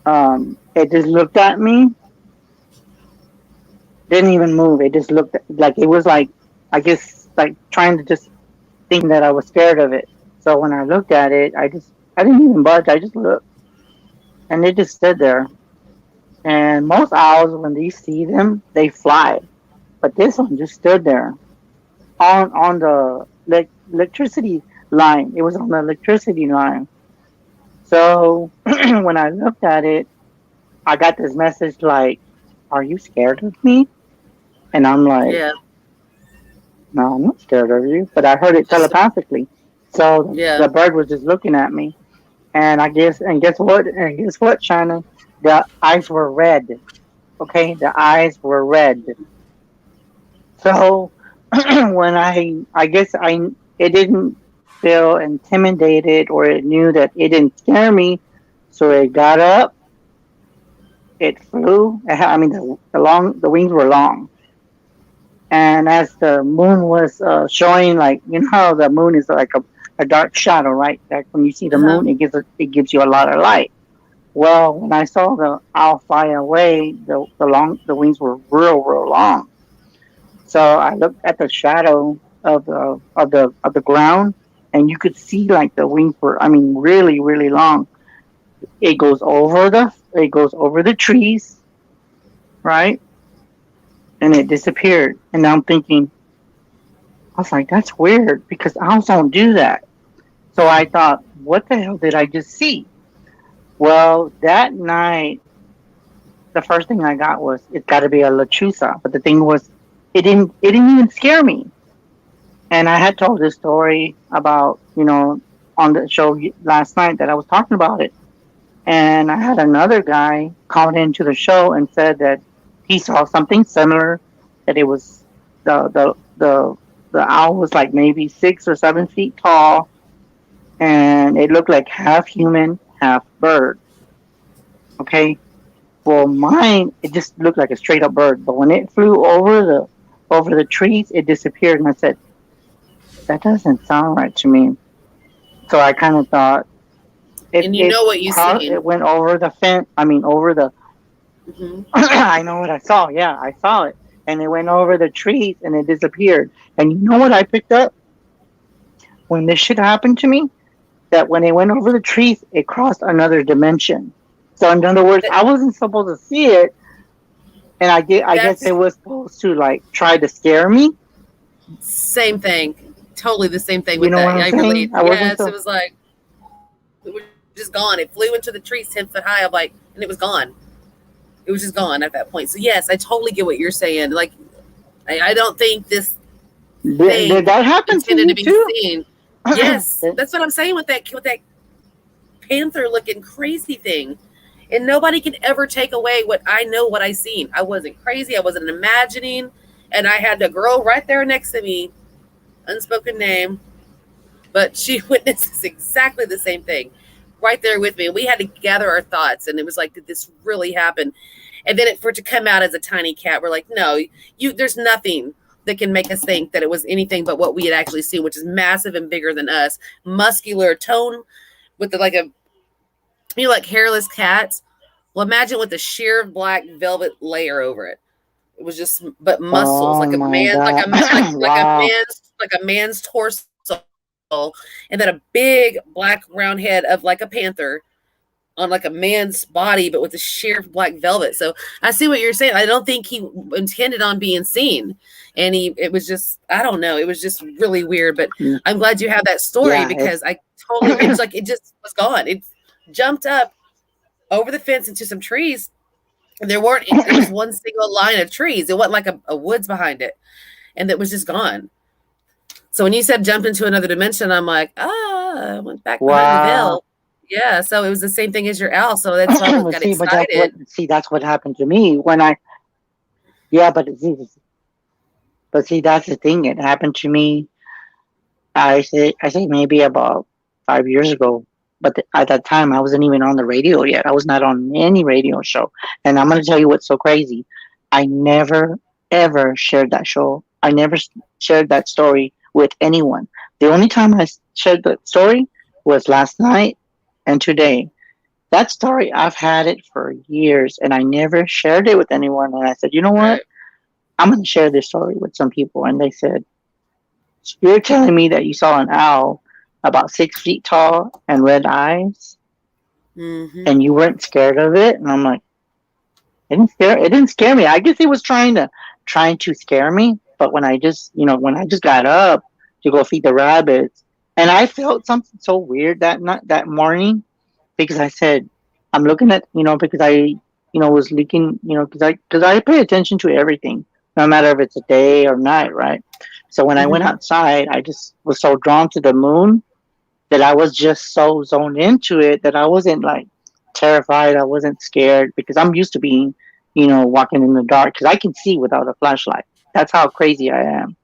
It just looked at me, didn't even move. It just looked like it was like, I guess, like trying to just think that I was scared of it. So when I looked at it, I didn't even budge. I just looked, and it just stood there. And most owls, when you see them, they fly, but this one just stood there. on the electricity line. It was on the electricity line. So when I looked at it, I got this message like, "Are you scared of me?" And I'm like, Yeah. "No, I'm not scared of you." But I heard it Just telepathically. So yeah. the bird was just looking at me, and guess what? And guess what, Shannon? The eyes were red. Okay, the eyes were red. So when I guess it didn't feel intimidated, or it knew that it didn't scare me, so it got up, it flew. I mean, the wings were long, and as the moon was showing, like, you know how the moon is like a dark shadow, right? Like when you see the Uh-huh. moon, it gives you a lot of light. Well, when I saw the owl fly away, the wings were real long. So I looked at the shadow of the ground, and you could see like the wings were, I mean, really long. It goes over the trees, right, and it disappeared. And now I'm thinking, I was like, that's weird because owls don't do that. So I thought, what the hell did I just see? Well, that night, the first thing I got was, it's got to be a lechuza. But the thing was, it didn't even scare me. And I had told this story about, on the show last night that I was talking about it. And I had another guy call into the show and said that he saw something similar, that it was the owl was like maybe 6 or 7 feet tall, and it looked like half human, half bird. Okay. Well, mine, it just looked like a straight up bird. But when it flew over the trees, it disappeared. And I said, that doesn't sound right to me. So I kind of thought it And you it know what you seen. it went over the fence. I mean, over the. Hmm. I know what I saw. Yeah, I saw it, and it went over the trees and it disappeared. And you know what I picked up when this shit happened to me? That when it went over the trees, it crossed another dimension. So in other words, That, I wasn't supposed to see it, and I guess it that's was supposed to like try to scare me. same thing. Totally the same thing You with know what that. I'm I saying? relate. I wasn't Yes, it so. was like it was just gone. It flew into the trees 10 foot high. I'm like, and it was gone. It was just gone at that point. So yes, I totally get what you're saying. Like, I don't think this Did thing that happen to intended to you be too? seen. Yes, that's what I'm saying with that panther looking crazy thing. And nobody can ever take away what I know, what I seen. I wasn't crazy. I wasn't imagining. And I had the girl right there next to me, unspoken name, but she witnesses exactly the same thing right there with me. And we had to gather our thoughts. And it was like, did this really happen? And then for it to come out as a tiny cat, we're like, no, there's nothing that can make us think that it was anything but what we had actually seen, which is massive and bigger than us, muscular tone with like like hairless cats. Well, imagine with a sheer black velvet layer over it. It was just, but muscles, Oh like a my man, god! Wow! like a man's torso, and then a big black round head of like a panther on like a man's body, but with a sheer black velvet. So I see what you're saying. I don't think he intended on being seen, and it was just, I don't know, it was just really weird. But Mm, I'm glad you have that story yeah, because I totally, it was like it just was gone. It jumped up over the fence into some trees. There weren't. It was one single line of trees. It wasn't like a woods behind it, and it was just gone. So when you said jumped into another dimension, I'm like, I went back behind the wow. veil. Yeah, so it was the same thing as your owl. So that's why I But got see, excited. that's what happened to me when I. Yeah, but see, that's the thing. It happened to me. I say maybe about 5 years ago. But at that time, I wasn't even on the radio yet. I was not on any radio show. And I'm gonna tell you what's so crazy. I never ever shared that show. I never shared that story with anyone. The only time I shared that story was last night and today. That story, I've had it for years, and I never shared it with anyone. And I said, you know what? Right. I'm going to share this story with some people. And they said, you're telling me that you saw an owl about 6 feet tall and red eyes, Mm-hmm. and you weren't scared of it? And I'm like, it didn't scare me. I guess it was trying to scare me. But when I just, when I just got up to go feed the rabbits, and I felt something so weird that morning, because I said, I'm looking at, because I, was leaking, because I pay attention to everything, no matter if it's a day or night, right? So when I went Mhm. outside, I just was so drawn to the moon that I was just so zoned into it that I wasn't like terrified. I wasn't scared because I'm used to being, walking in the dark because I can see without a flashlight. That's how crazy I am.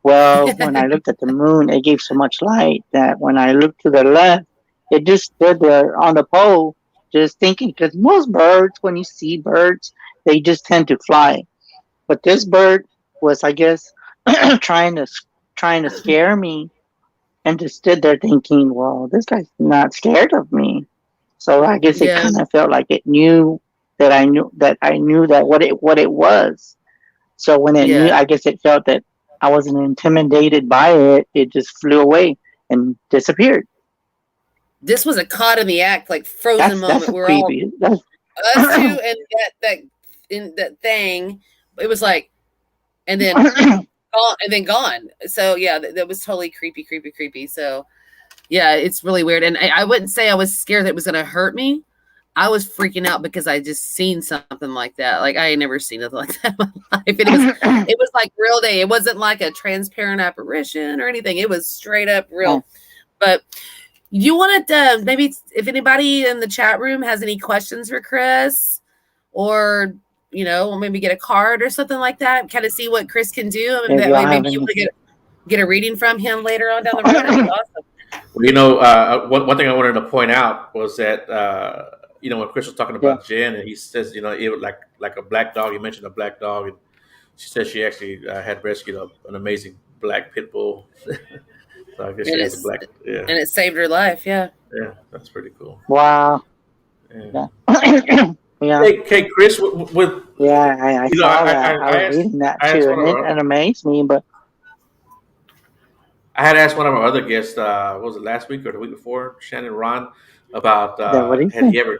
Well, when I looked at the moon, it gave so much light that when I looked to the left, it just stood there on the pole, just thinking. Because most birds, when you see birds, they just tend to fly. But this bird was, I guess, trying to trying to scare me, and just stood there thinking, well, this guy's not scared of me. So I guess it Yeah. kind of felt like it knew that I knew that what it was. So when it knew, Yeah. I guess it felt that I wasn't intimidated by it. It just flew away and disappeared. This was a caught in the act, like frozen That's moment. a We're all creepy. That's us two and that in that thing. It was like, and then gone, and then gone. So yeah, that was totally creepy, creepy, creepy. So yeah, it's really weird. And I wouldn't say I was scared that it was going to hurt me. I was freaking out because I just seen something like that. Like I ain't never seen nothing like that in my life. And it was like real day. It wasn't like a transparent apparition or anything. It was straight up real. But you wanted to maybe if anybody in the chat room has any questions for Chris, or maybe get a card or something like that, kind of see what Chris can do. I mean, if that y'all way have maybe you any. want to get a reading from him later on down the road. That'd be awesome. Well, one thing I wanted to point out was that when Chris was talking Yeah. about Jen, and he says it was like a black dog. He mentioned a black dog, and she said she actually had rescued an amazing black pit bull. So I guess And she has a black. Yeah, it saved her life. Yeah. yeah, that's pretty cool. Wow. Yeah. Yeah. Yeah. Hey, Chris, with Yeah. I saw that. I I was asked reading that I asked too, one and of it our amazed me. But I had asked one of our other guests, what was it, last week or the week before, Shannon Ron, about what do you had think? he ever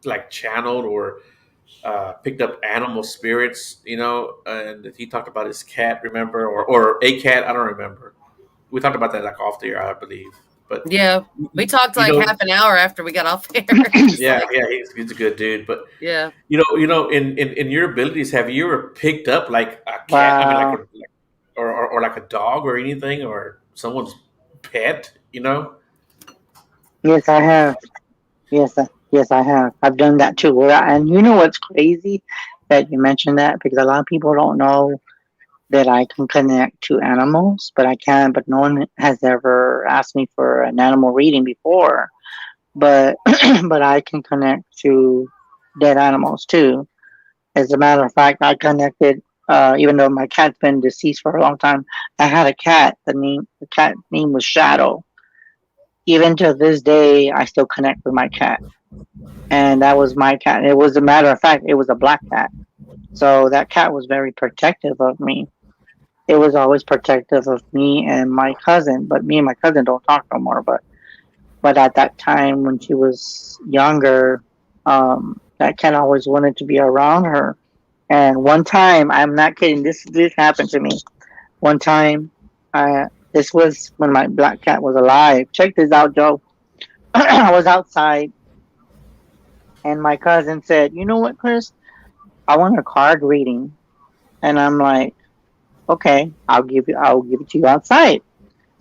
like channeled or picked up animal spirits, and he talked about his cat, remember, or a cat, I don't remember. We talked about that like off the air, I believe. But Yeah. We talked you like know, half an hour after we got off air. It's yeah, like, yeah, he's a good dude. But yeah. in your abilities, have you ever picked up like a cat? I mean, Wow. or like a dog or anything, or someone's pet? Yes, I have. Yes, I have. I've done that too. And you know what's crazy that you mentioned that, because a lot of people don't know that I can connect to animals, but I can. But no one has ever asked me for an animal reading before. But but I can connect to dead animals too. As a matter of fact, I connected. Even though my cat's been deceased for a long time, I had a cat. The cat name was Shadow. Even to this day, I still connect with my cat, and that was my cat. It was, a matter of fact, it was a black cat. So that cat was very protective of me. It was always protective of me and my cousin, but me and my cousin don't talk no more. But at that time when she was younger, that cat always wanted to be around her. And one time, I'm not kidding, this happened to me. One time, this was when my black cat was alive. Check this out, Joe. I was outside, and my cousin said, "You know what, Chris? I want a card reading." And I'm like, "Okay, I'll give it to you outside."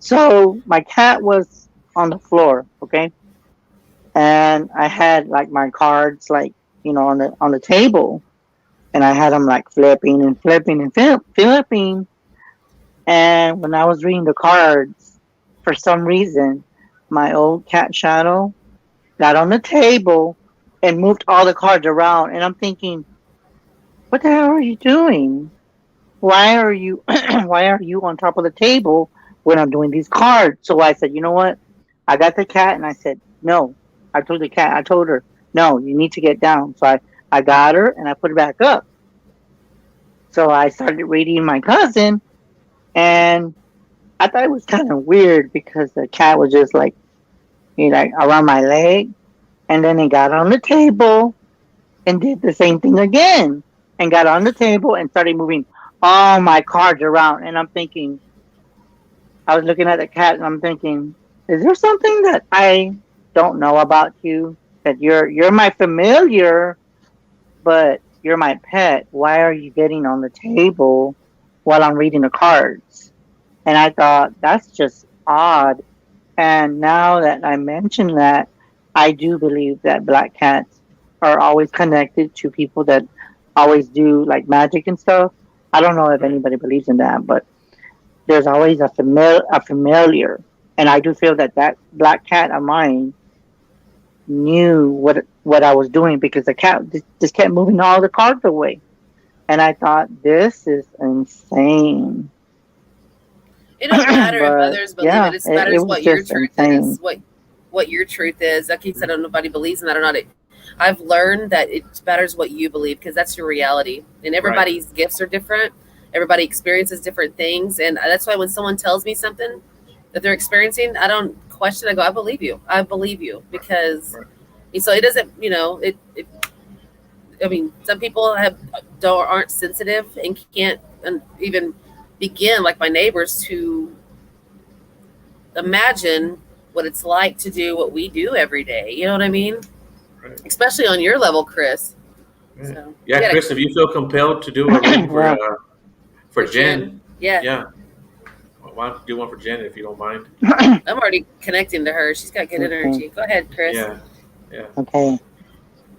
So my cat was on the floor, okay, and I had like my cards, like, on the table, and I had them like flipping and flipping and flipping. And when I was reading the cards, for some reason, my old cat Shadow got on the table and moved all the cards around, and I'm thinking, what the hell are you doing? Why are you why are you on top of the table when I'm doing these cards? So I said, you know what? I got the cat, and I said, no. I told her, no, you need to get down. So I got her and I put her back up. So I started reading my cousin, and I thought it was kind of weird because the cat was just like, like around my leg, and then he got on the table and did the same thing again, and got on the table and started moving all my cards around, and I'm thinking, I was looking at the cat, and I'm thinking, is there something that I don't know about you? That you're my familiar, but you're my pet. Why are you getting on the table while I'm reading the cards? And I thought that's just odd. And now that I mention that, I do believe that black cats are always connected to people that always do like magic and stuff. I don't know if Right. anybody believes in that, but there's always a familiar, and I do feel that that black cat of mine knew what I was doing because the cat just kept moving all the cards away, and I thought this is insane. It don't matter if But others believe yeah, it. It it matters was what your just truth is. insane. What your truth is. Like you said, nobody believes in that or not. I've learned that it matters what you believe because that's your reality. And Right. everybody's gifts are different. Everybody experiences different things, and that's why when someone tells me something that they're experiencing, I don't question. I go, I believe you. I believe you Right. because Right. so it doesn't. It I mean, some people aren't sensitive and can't even begin like my neighbors to imagine what it's like to do what we do every day. You know what I mean? Right. Especially on your level, Chris. Yeah. So Yeah, yeah, Chris, if you feel compelled to do a reading Yeah, for for Jen, Jen. Yeah, yeah, why don't you do one for Jen if you don't mind? I'm already connecting to her. She's got good okay, energy. Go ahead, Chris. Yeah, yeah, okay,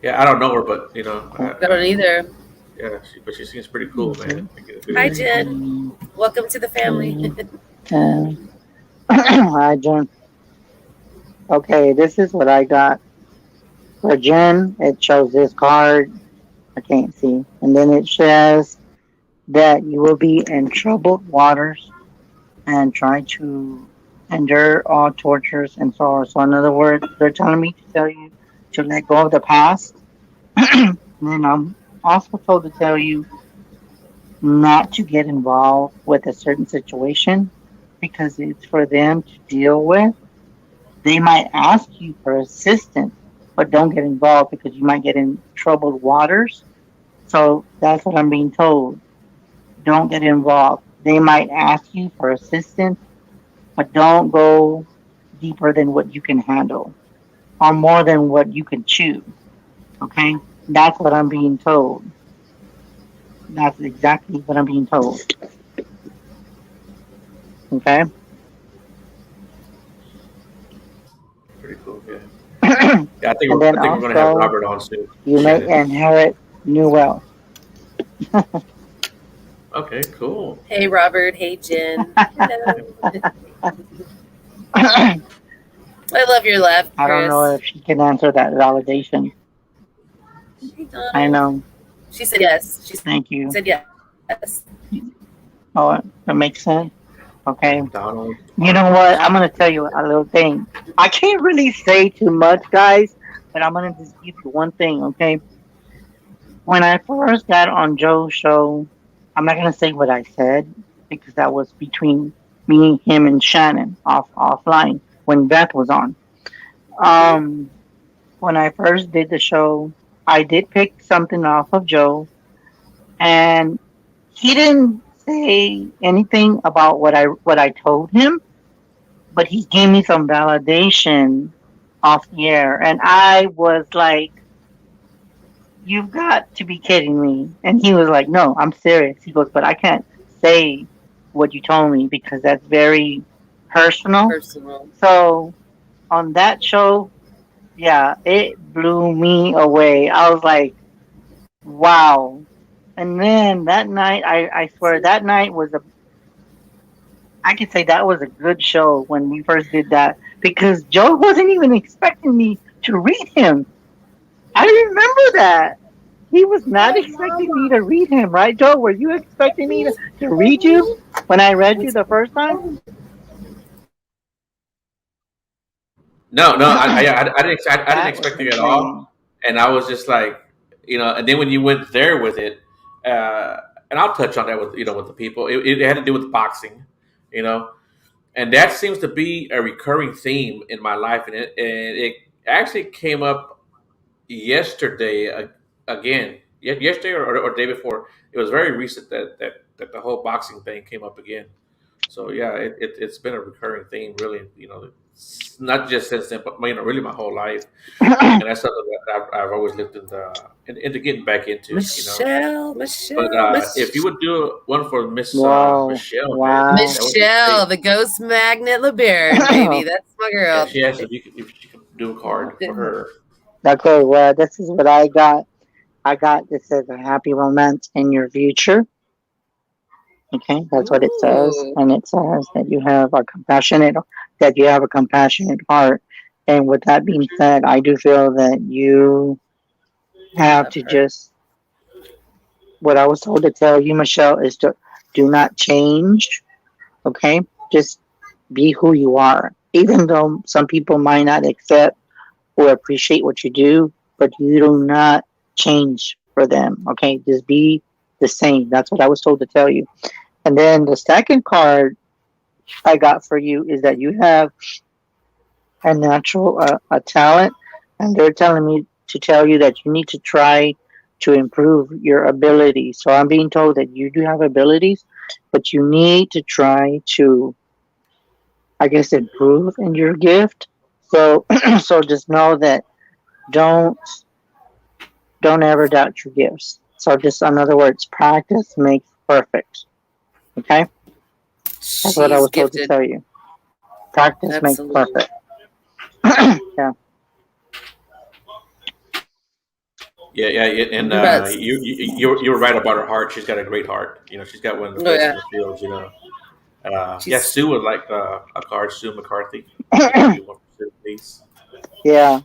yeah. I don't know her, but I don't either. yeah, but she seems pretty cool, man. I get a good Hi, energy. Jen. Welcome to the family. okay. Hi, Jen. Okay, this is what I got for Jen. It shows this card. I can't see, and then it says that you will be in troubled waters and try to endure all tortures and sorrow. So, in other words, they're telling me to tell you to let go of the past. And then I'm also told to tell you not to get involved with a certain situation because it's for them to deal with. They might ask you for assistance, but don't get involved because you might get in troubled waters. So that's what I'm being told. Don't get involved. They might ask you for assistance, but don't go deeper than what you can handle or more than what you can chew. Okay? That's what I'm being told. That's exactly what I'm being told. Okay? Pretty cool. Yeah, And yeah. then I think we're gonna have also, Robert on soon. you may Shannon. inherit new wealth. Okay, cool. Hey, Robert. Hey, Jen. Hello. I I love your laugh, don't know Chris. if she can answer that validation. Hey, I Donald. know. She said yes. She Thank you. said yes. Oh, that makes sense. Okay. Donald You know what? Parks. I'm going to tell you a little thing. I can't really say too much, guys, but I'm going to just give you one thing, okay? When I first got on Joe's show, I'm not going to say what I said because that was between me, him, and Shannon offline when Beth was on. Hmm. Um, when I first did the show, I did pick something off of Joe, and he didn't say anything about what I told him, but he gave me some validation off the air, and I was like, "You've got to be kidding me!" And he was like, "No, I'm serious." He goes, "But I can't say what you told me because that's very personal." Personal. So on that show, yeah, it blew me away. I was like, "Wow!" And then that night, I swear that night was a I could say that was a good show when we first did that because Joe wasn't even expecting me to read him. I remember that. He was not expecting me to read him, right, Joe? Were you expecting me to read you when I read you the first time? No, no, I didn't That was expect it at insane. all, and I was just like, and then when you went there with it, and I'll touch on that with with the people, it had to do with boxing, you know, and that seems to be a recurring theme in my life, and it actually came up yesterday again. yesterday or day before. It was very recent that the whole boxing thing came up again. So yeah, it's been a recurring theme, really. Not just since then, but really my whole life, and that's something that I've always looked into getting back into. Michelle, But Michelle, if you would do one for Miss Whoa. Michelle, man, Wow. that would be Michelle, great. the ghost magnet LeBaron, baby. That's my Yeah, girl. she asked if you could do a card for her. Okay, well, this is what I got. I got this says a happy romance in your future. Okay, that's what it says, Ooh. and it says that you have a compassionate heart. And with that being said, I do feel that you have Love to her. just what I was told to tell you, Michelle, is to do not change. Okay, just be who you are, even though some people might not accept or appreciate what you do, but you do not change for them. Okay, just be the same. That's what I was told to tell you. And then the second card I got for you is that you have a natural a talent, and they're telling me to tell you that you need to try to improve your abilities. So I'm being told that you do have abilities, but you need to try to, I guess, improve in your gift. So so just know that don't don't ever doubt your gifts. So just in other words, practice makes perfect. Okay, that's what I She's was told to gifted. tell you. Practice makes Absolutely. perfect. Yeah. Yeah, and But you're right about her heart. She's got a great heart. She's got one of the oh best yeah, in the field. Yeah, she's Sue would like a card. Sue McCarthy. If you could do one for Sue, please. Yeah.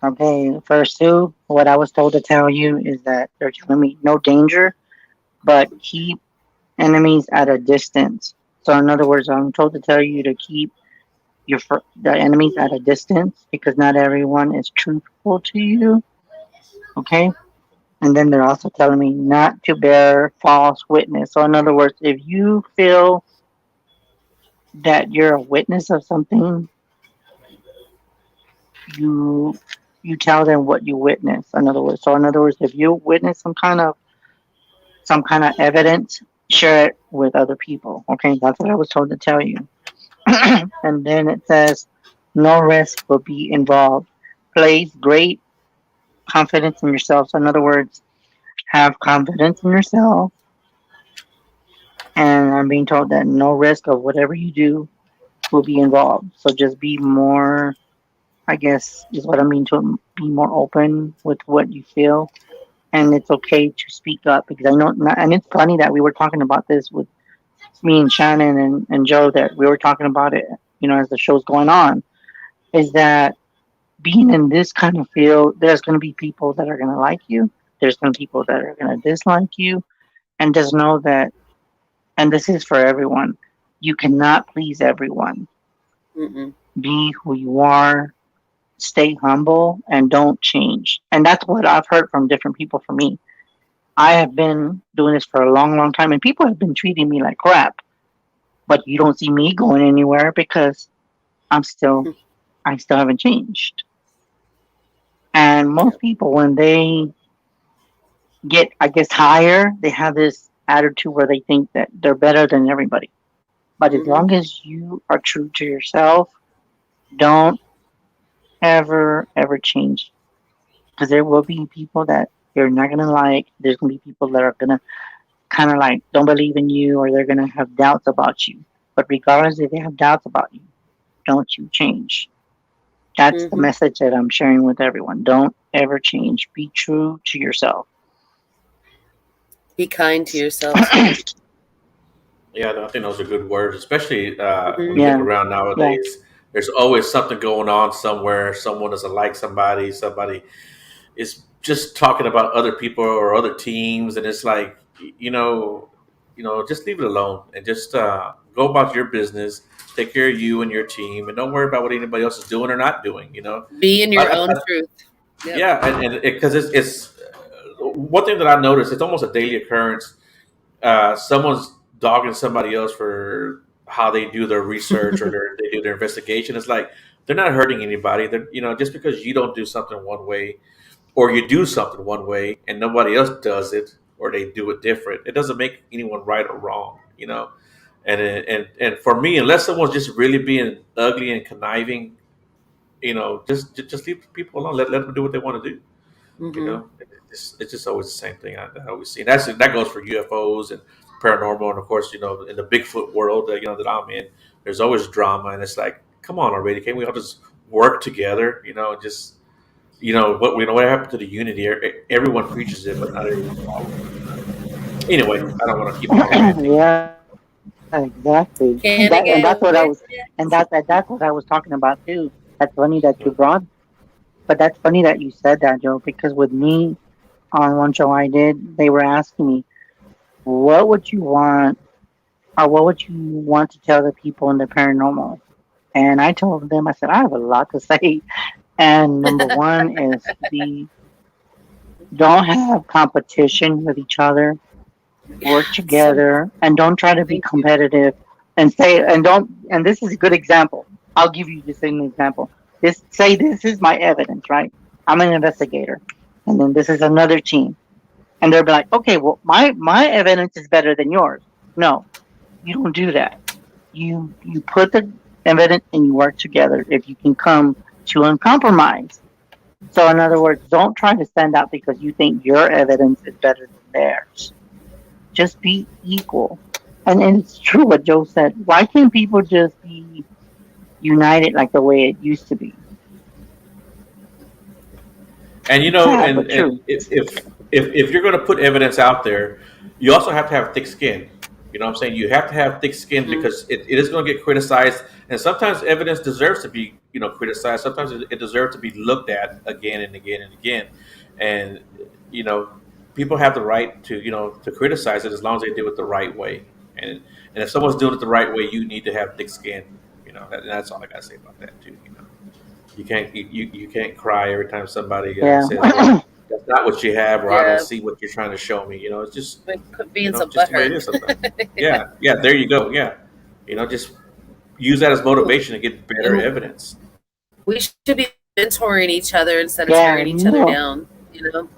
Okay. First two, what I was told to tell you is that they're telling me no danger, but keep enemies at a distance. So in other words, I'm told to tell you to keep the enemies at a distance because not everyone is truthful to you. Okay. And then they're also telling me not to bear false witness. So in other words, if you feel that you're a witness of something, you you tell them what you witness. In other words, so in other words, if you witness some kind of evidence, share it with other people. Okay, that's what I was told to tell you. And then it says no risk will be involved. Place great confidence in yourself. So in other words, have confidence in yourself. And I'm being told that no risk of whatever you do will be involved. So just be more, I guess, is what I mean to be more open with what you feel. And it's okay to speak up because I know, and it's funny that we were talking about this with me and Shannon and Joe, that we were talking about it, as the show's going on, is that being in this kind of field, there's going to be people that are going to like you. There's going to be people that are going to dislike you. And just know that, and this is for everyone, you cannot please everyone. mm-mm. Be who you are, stay humble, and don't change. And that's what I've heard from different people. For me, I have been doing this for a long, long time, and people have been treating me like crap. But you don't see me going anywhere because I'm still, I still haven't changed. And Yeah. most people, when they get, I guess, higher, they have this attitude where they think that they're better than everybody. But as Mm-hmm. long as you are true to yourself, don't ever, ever change. Because there will be people that you're not going to like. There's going to be people that are going to kind of like don't believe in you or they're going to have doubts about you. But regardless if they have doubts about you, don't you change. That's the Mm-hmm. message that I'm sharing with everyone. Don't ever change. Be true to yourself. Be kind to yourself too. Yeah, I think those are good words, especially when you Mm-hmm. look Yeah, around yeah, nowadays. There's always something going on somewhere. Someone doesn't like somebody. Somebody is just talking about other people or other teams, and it's like you know, just leave it alone and just go about your business. Take care of you and your team, and don't worry about what anybody else is doing or not doing. Be in I, your I, own I- truth. Yep. yeah, and because it's one thing that I noticed. It's almost a daily occurrence. Someone's dogging somebody else for how they do their research or they do their investigation. It's like they're not hurting anybody. They're just because you don't do something one way, or you do something one way and nobody else does it, or they do it different, it doesn't make anyone right or wrong, you know. And for me, unless someone's just really being ugly and conniving, you know, just leave people alone. Let them do what they want to do. You Mm-hmm. know, it's just always the same thing I always see. And that goes for UFOs and paranormal, and of course, you know, in the Bigfoot world, you know, that I'm in, there's always drama, and it's like, come on already, can't we all just work together? You know, just what happened to the unity? Everyone preaches it, but not everyone follows it. Anyway, I don't want to keep on ranting. Yeah, exactly. And Can it that's what get I was, wicked? that's what I was talking about too. That's funny that you Mhm. brought, but that's funny that you said that, Joe, because with me on one show I did, they were asking me, what would you want, or what would you want to tell the people in the paranormal? And I told them, I said, I have a lot to say. And number one is be don't have competition with each other. Yeah, Work it's so together and don't try to be thank you. competitive and say and don't and this is a good example. I'll give you just an example. This is my evidence, right? I'm an investigator. And then this is another team. And they'll be like, okay, well my evidence is better than yours. No, you don't do that. You put the evidence and you work together if you can come to a compromise. So in other words, don't try to stand out because you think your evidence is better than theirs. Just be equal. And it's true what Joe said. Why can't people just be united like the way it used to be? And you It's know, sad but and true. if you're going to put evidence out there, you also have to have thick skin. You know what I'm saying? You have to have thick skin Mm-hmm. because it is going to get criticized, and sometimes evidence deserves to be, you know, criticized. Sometimes it deserves to be looked at again and again and again, and you know, people have the right to, you know, to criticize it as long as they do it the right way. And if someone's doing it the right way, you need to have thick skin. You know, that's all I got to say about that too. You know. You can't cry every time somebody Yeah. says, "Well, that's not what you have," or "I don't Yeah, see what you're trying to show me." You know, it's just, being so just the way it butthurt. is sometimes. Yeah, yeah. There you go. Yeah, you know, just use that as motivation to get better And evidence. we should be mentoring each other instead of Yeah, tearing and each other down. You know,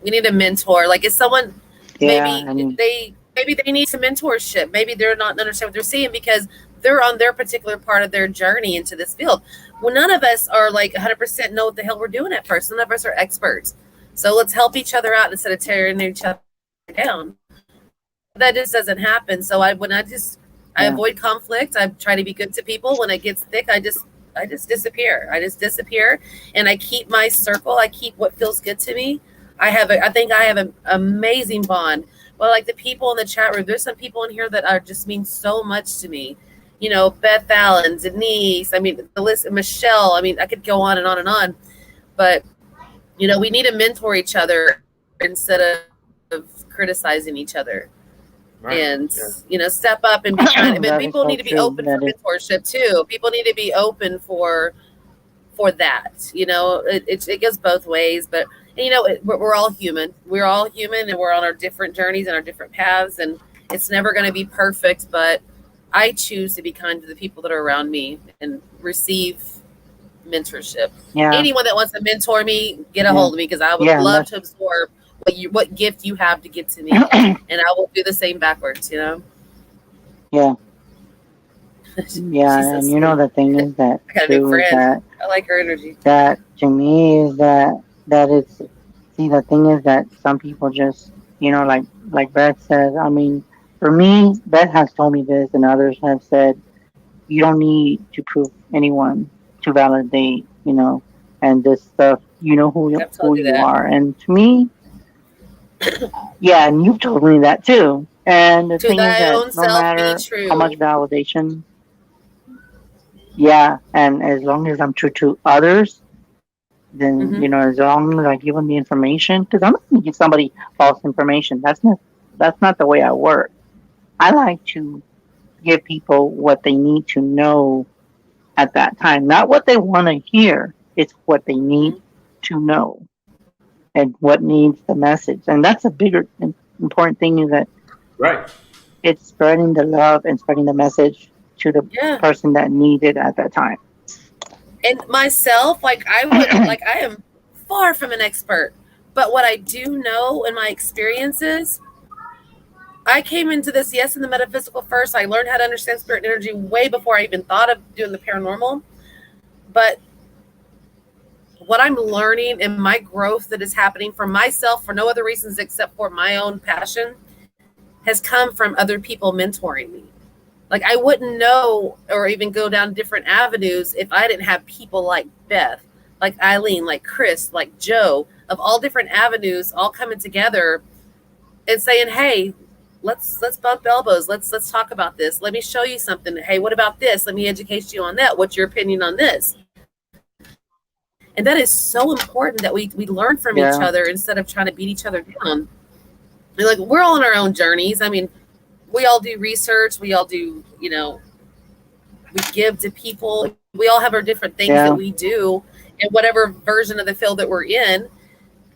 we need a mentor. Like, if someone yeah, maybe and they need some mentorship. Maybe they're not understand what they're seeing because they're on their particular part of their journey into this field. Well, none of us are like 100% know what the hell we're doing at first. None of us are experts. So let's help each other out instead of tearing each other down. That just doesn't happen. So I yeah, avoid conflict. I try to be good to people. When it gets thick, I just disappear. I just disappear, and I keep my circle. I keep what feels good to me. I think I have an amazing bond. Well, like the people in the chat room, there's some people in here that are just mean so much to me. You know, Beth Allen, Denise. I mean, the list, Michelle. I mean, I could go on and on and on. But you know, we need to mentor each other instead of criticizing each other, Right. and Yeah. you know, step up and be kind. I mean, that is people so need to be true. open for That is, mentorship too. People need to be open for that. You know, it goes both ways, but and, you know, we're all human. We're all human, and we're on our different journeys and our different paths, and it's never going to be perfect. But I choose to be kind to the people that are around me and receive mentorship. yeah, Anyone that wants to mentor me, get a yeah, hold of me because I would yeah, and love that's to absorb what gift you have to give to me, and I will do the same backwards. You know, yeah, yeah, she's so and you know sweet. the thing is that I got a new too is friend. I like her energy. that to me is that it's see the thing is that some people just like Beth says. I mean, for me, Beth has told me this, and others have said you don't need to prove anyone to validate, and this stuff. You know I've who told you you that. are, and to me, yeah, and you've told me that too. And the To thing is thy that own no self be matter how much true. validation, yeah, and as long as I'm true to others, then Hmm. as long as I give them the information, because I'm not going to give somebody false information. That's not the way I work. I like to give people what they need to know at that time, not what they want to hear. It's what they need Hmm. to know and what needs the message. And that's a bigger important thing is that Right. it's spreading the love and spreading the message to the Yeah. person that needs it at that time. And myself, like I would, like I am far from an expert. But what I do know in my experiences, I came into this, yes, in the metaphysical first. I learned how to understand spirit and energy way before I even thought of doing the paranormal. But what I'm learning and my growth that is happening for myself for no other reasons except for my own passion has come from other people mentoring me. Like I wouldn't know or even go down different avenues if I didn't have people like Beth, like Eileen, like Chris, like Joe, of all different avenues all coming together and saying, hey, let's bump elbows. Let's talk about this. Let me show you something. Hey, what about this? Let me educate you on that. What's your opinion on this? And that is so important that we learn from each Yeah. other instead of trying to beat each other down. And like we're all on our own journeys. I mean, we all do research. We all do, we give to people. We all have our different things Yeah. that we do in whatever version of the field that we're in.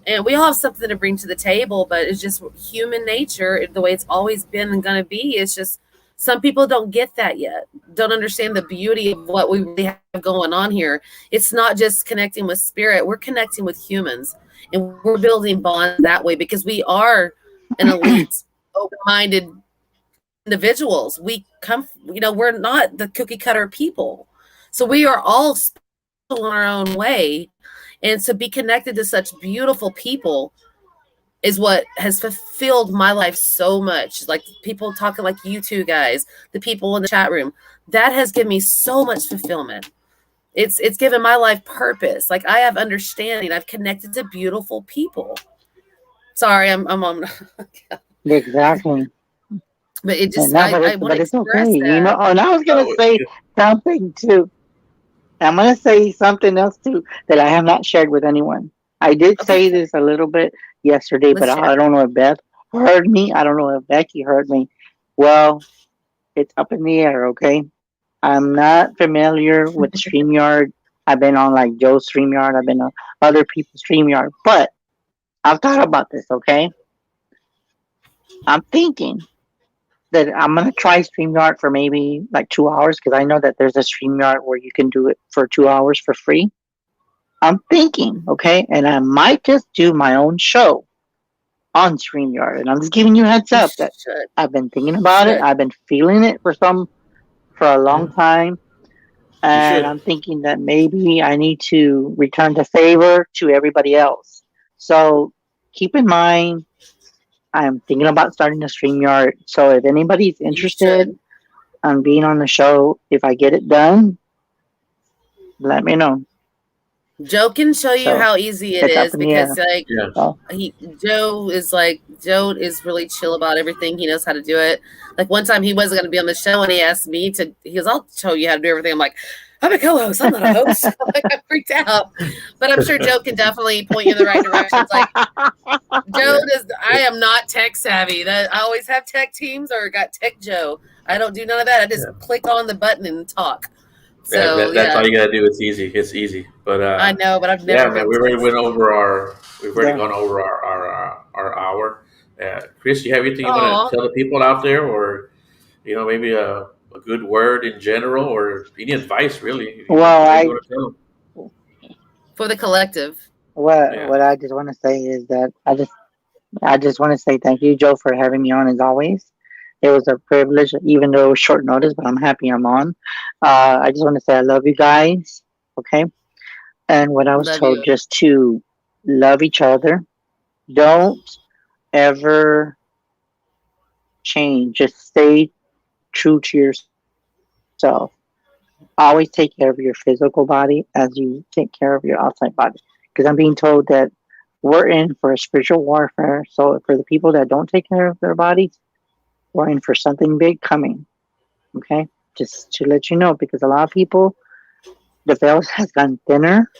And we all have something to bring to the table, but it's just human nature, the way it's always been and going to be. It's just some people don't get that yet, don't understand the beauty of what we really have going on here. It's not just connecting with spirit. We're connecting with humans, and we're building bonds that way because we are an elite, open-minded individuals. We come, we're not the cookie cutter people. So we are all special in our own way. And to be connected to such beautiful people is what has fulfilled my life so much. Like people talking like you two guys, the people in the chat room, that has given me so much fulfillment. It's given my life purpose. Like I have understanding. I've connected to beautiful people. Sorry, I'm on. Exactly. But it just, No, I want but to it's express okay. that. And I was gonna Oh, say something too. I'm gonna say something else too that I have not shared with anyone. I did Okay, say this a little bit yesterday, but let's I share. don't know if Beth heard me. I don't know if Becky heard me. Well, it's up in the air, okay? I'm not familiar with StreamYard. I've been on like Joe's StreamYard. I've been on other people's StreamYard, but I've thought about this, okay? I'm thinking that I'm gonna try StreamYard for maybe like 2 hours because I know that there's a StreamYard where you can do it for 2 hours for free. I'm thinking, okay, and I might just do my own show on StreamYard. And I'm just giving you a heads You up that should. I've been thinking You about it. should. I've been feeling it for a yeah, long time. you And should. I'm thinking that maybe I need to return the favor to everybody else. So keep in mind, I'm thinking about starting a StreamYard. So if anybody's You interested should. on being on the show, if I get it done, let me know. Joe can show you So how easy it it's up is in the because air. like Yeah, So he Joe is really chill about everything. He knows how to do it. Like one time he wasn't gonna be on the show and he asked me to he goes, I'll show you how to do everything. I'm like, I'm a co-host, I'm not a host. Like I freaked out. But I'm sure Joe can definitely point you in the right directions. Like Joe yeah. does I am not tech savvy. That I always have tech teams or got tech Joe. I don't do none of that. I just Yeah. click on the button and talk. Yeah, So that's yeah, all you gotta do. It's easy. It's easy. But I know, but I've yeah, never man, been we already tech went savvy. over our. We've already yeah. gone over our hour. Chris, you have anything you want to Oh, tell the people out there, or maybe a good word in general, or any advice really? Well, Whatever you want to tell them. for the collective. Yeah, what I just want to say is that I just want to say thank you, Joe, for having me on as always. It was a privilege, even though it was short notice, but I'm happy I'm on. I just want to say I love you guys, okay? And what I was Love you. told, just to love each other. Don't ever change. Just stay true to yourself. Always take care of your physical body as you take care of your outside body. Because I'm being told that we're in for a spiritual warfare. So for the people that don't take care of their bodies, we're in for something big coming. Okay, just to let you know, because a lot of people, the veil has gone thinner,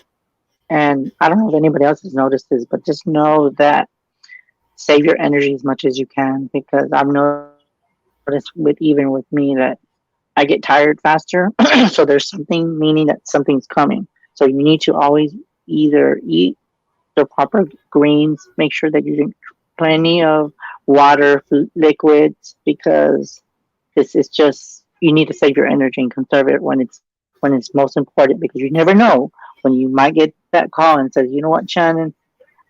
and I don't know if anybody else has noticed this, but just know that save your energy as much as you can, because I've noticed even with me that I get tired faster. So there's something, meaning that something's coming. So you need to always either eat the proper greens, make sure that you drink plenty of water, liquids, because this is just, you need to save your energy and conserve it when it's most important, because you never know when you might get that call and says, you know what, Shannon,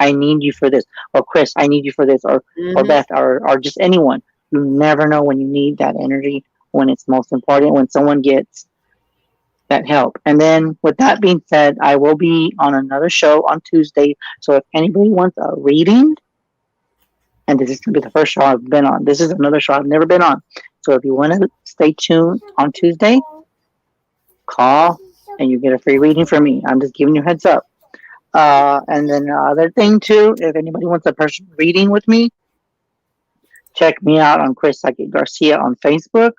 I need you for this, or Chris, I need you for this, or Beth, or just anyone. You never know when you need that energy, when it's most important, when someone gets that help. And then, with that being said, I will be on another show on Tuesday. So if anybody wants a reading, and this is going to be the first show I've been on. This is another show I've never been on. So if you want to stay tuned on Tuesday, call and you get a free reading from me. I'm just giving you a heads up. And then the other thing too, if anybody wants a personal reading with me, check me out on Chris Psychic Garcia on Facebook,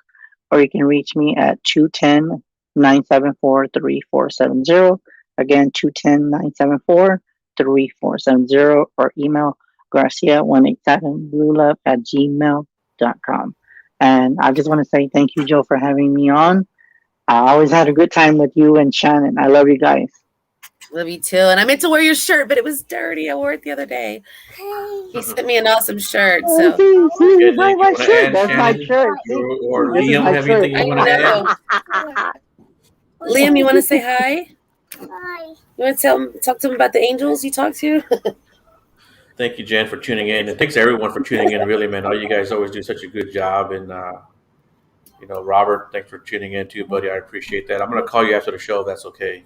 or you can reach me at 210-974-3470. Again, 210-974-3470, or email Garcia187bluelove@gmail.com. And I just want to say thank you, Joe, for having me on. I always had a good time with you and Shannon. I love you guys. Love you too. And I meant to wear your shirt, but it was dirty. I wore it the other day. He sent me an awesome shirt. So See, my shirt. That's my shirt. Or Liam, have anything you want to add? Liam, you want to say hi? Hi. You want to talk to him about the angels you talked to? Thank you, Jen, for tuning in, and thanks everyone for tuning in. Really, man, all you guys always do such a good job. And Robert, thanks for tuning in too, buddy. I appreciate that. I'm gonna call you after the show if that's okay.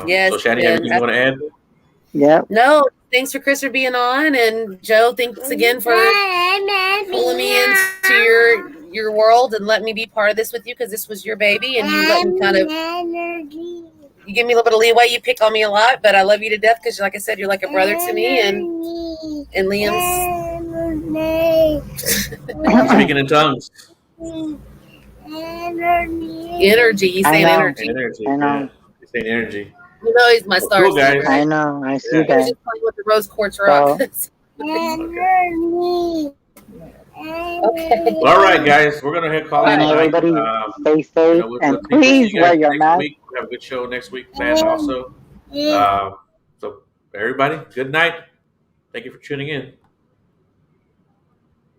Yes. So, Shani, anything you want to add? Yeah. No. Thanks for Chris for being on, and Joe, thanks again for pulling me into your world and letting me be part of this with you, because this was your baby, and you let me kind of. You give me a little bit of leeway. You pick on me a lot, but I love you to death because, like I said, you're like a brother to me. And Liam's speaking in tongues. Energy. He's saying energy. I know. Yeah. He's saying energy. You know he's my star. Cool, guys. I know. I see I was that. just playing with the rose quartz rock. Okay. All right, guys, we're gonna hit call it And tonight. everybody stay safe, and we'll please see you wear guys your next mask. week. We have a good show next week planned also. So everybody, good night. Thank you for tuning in.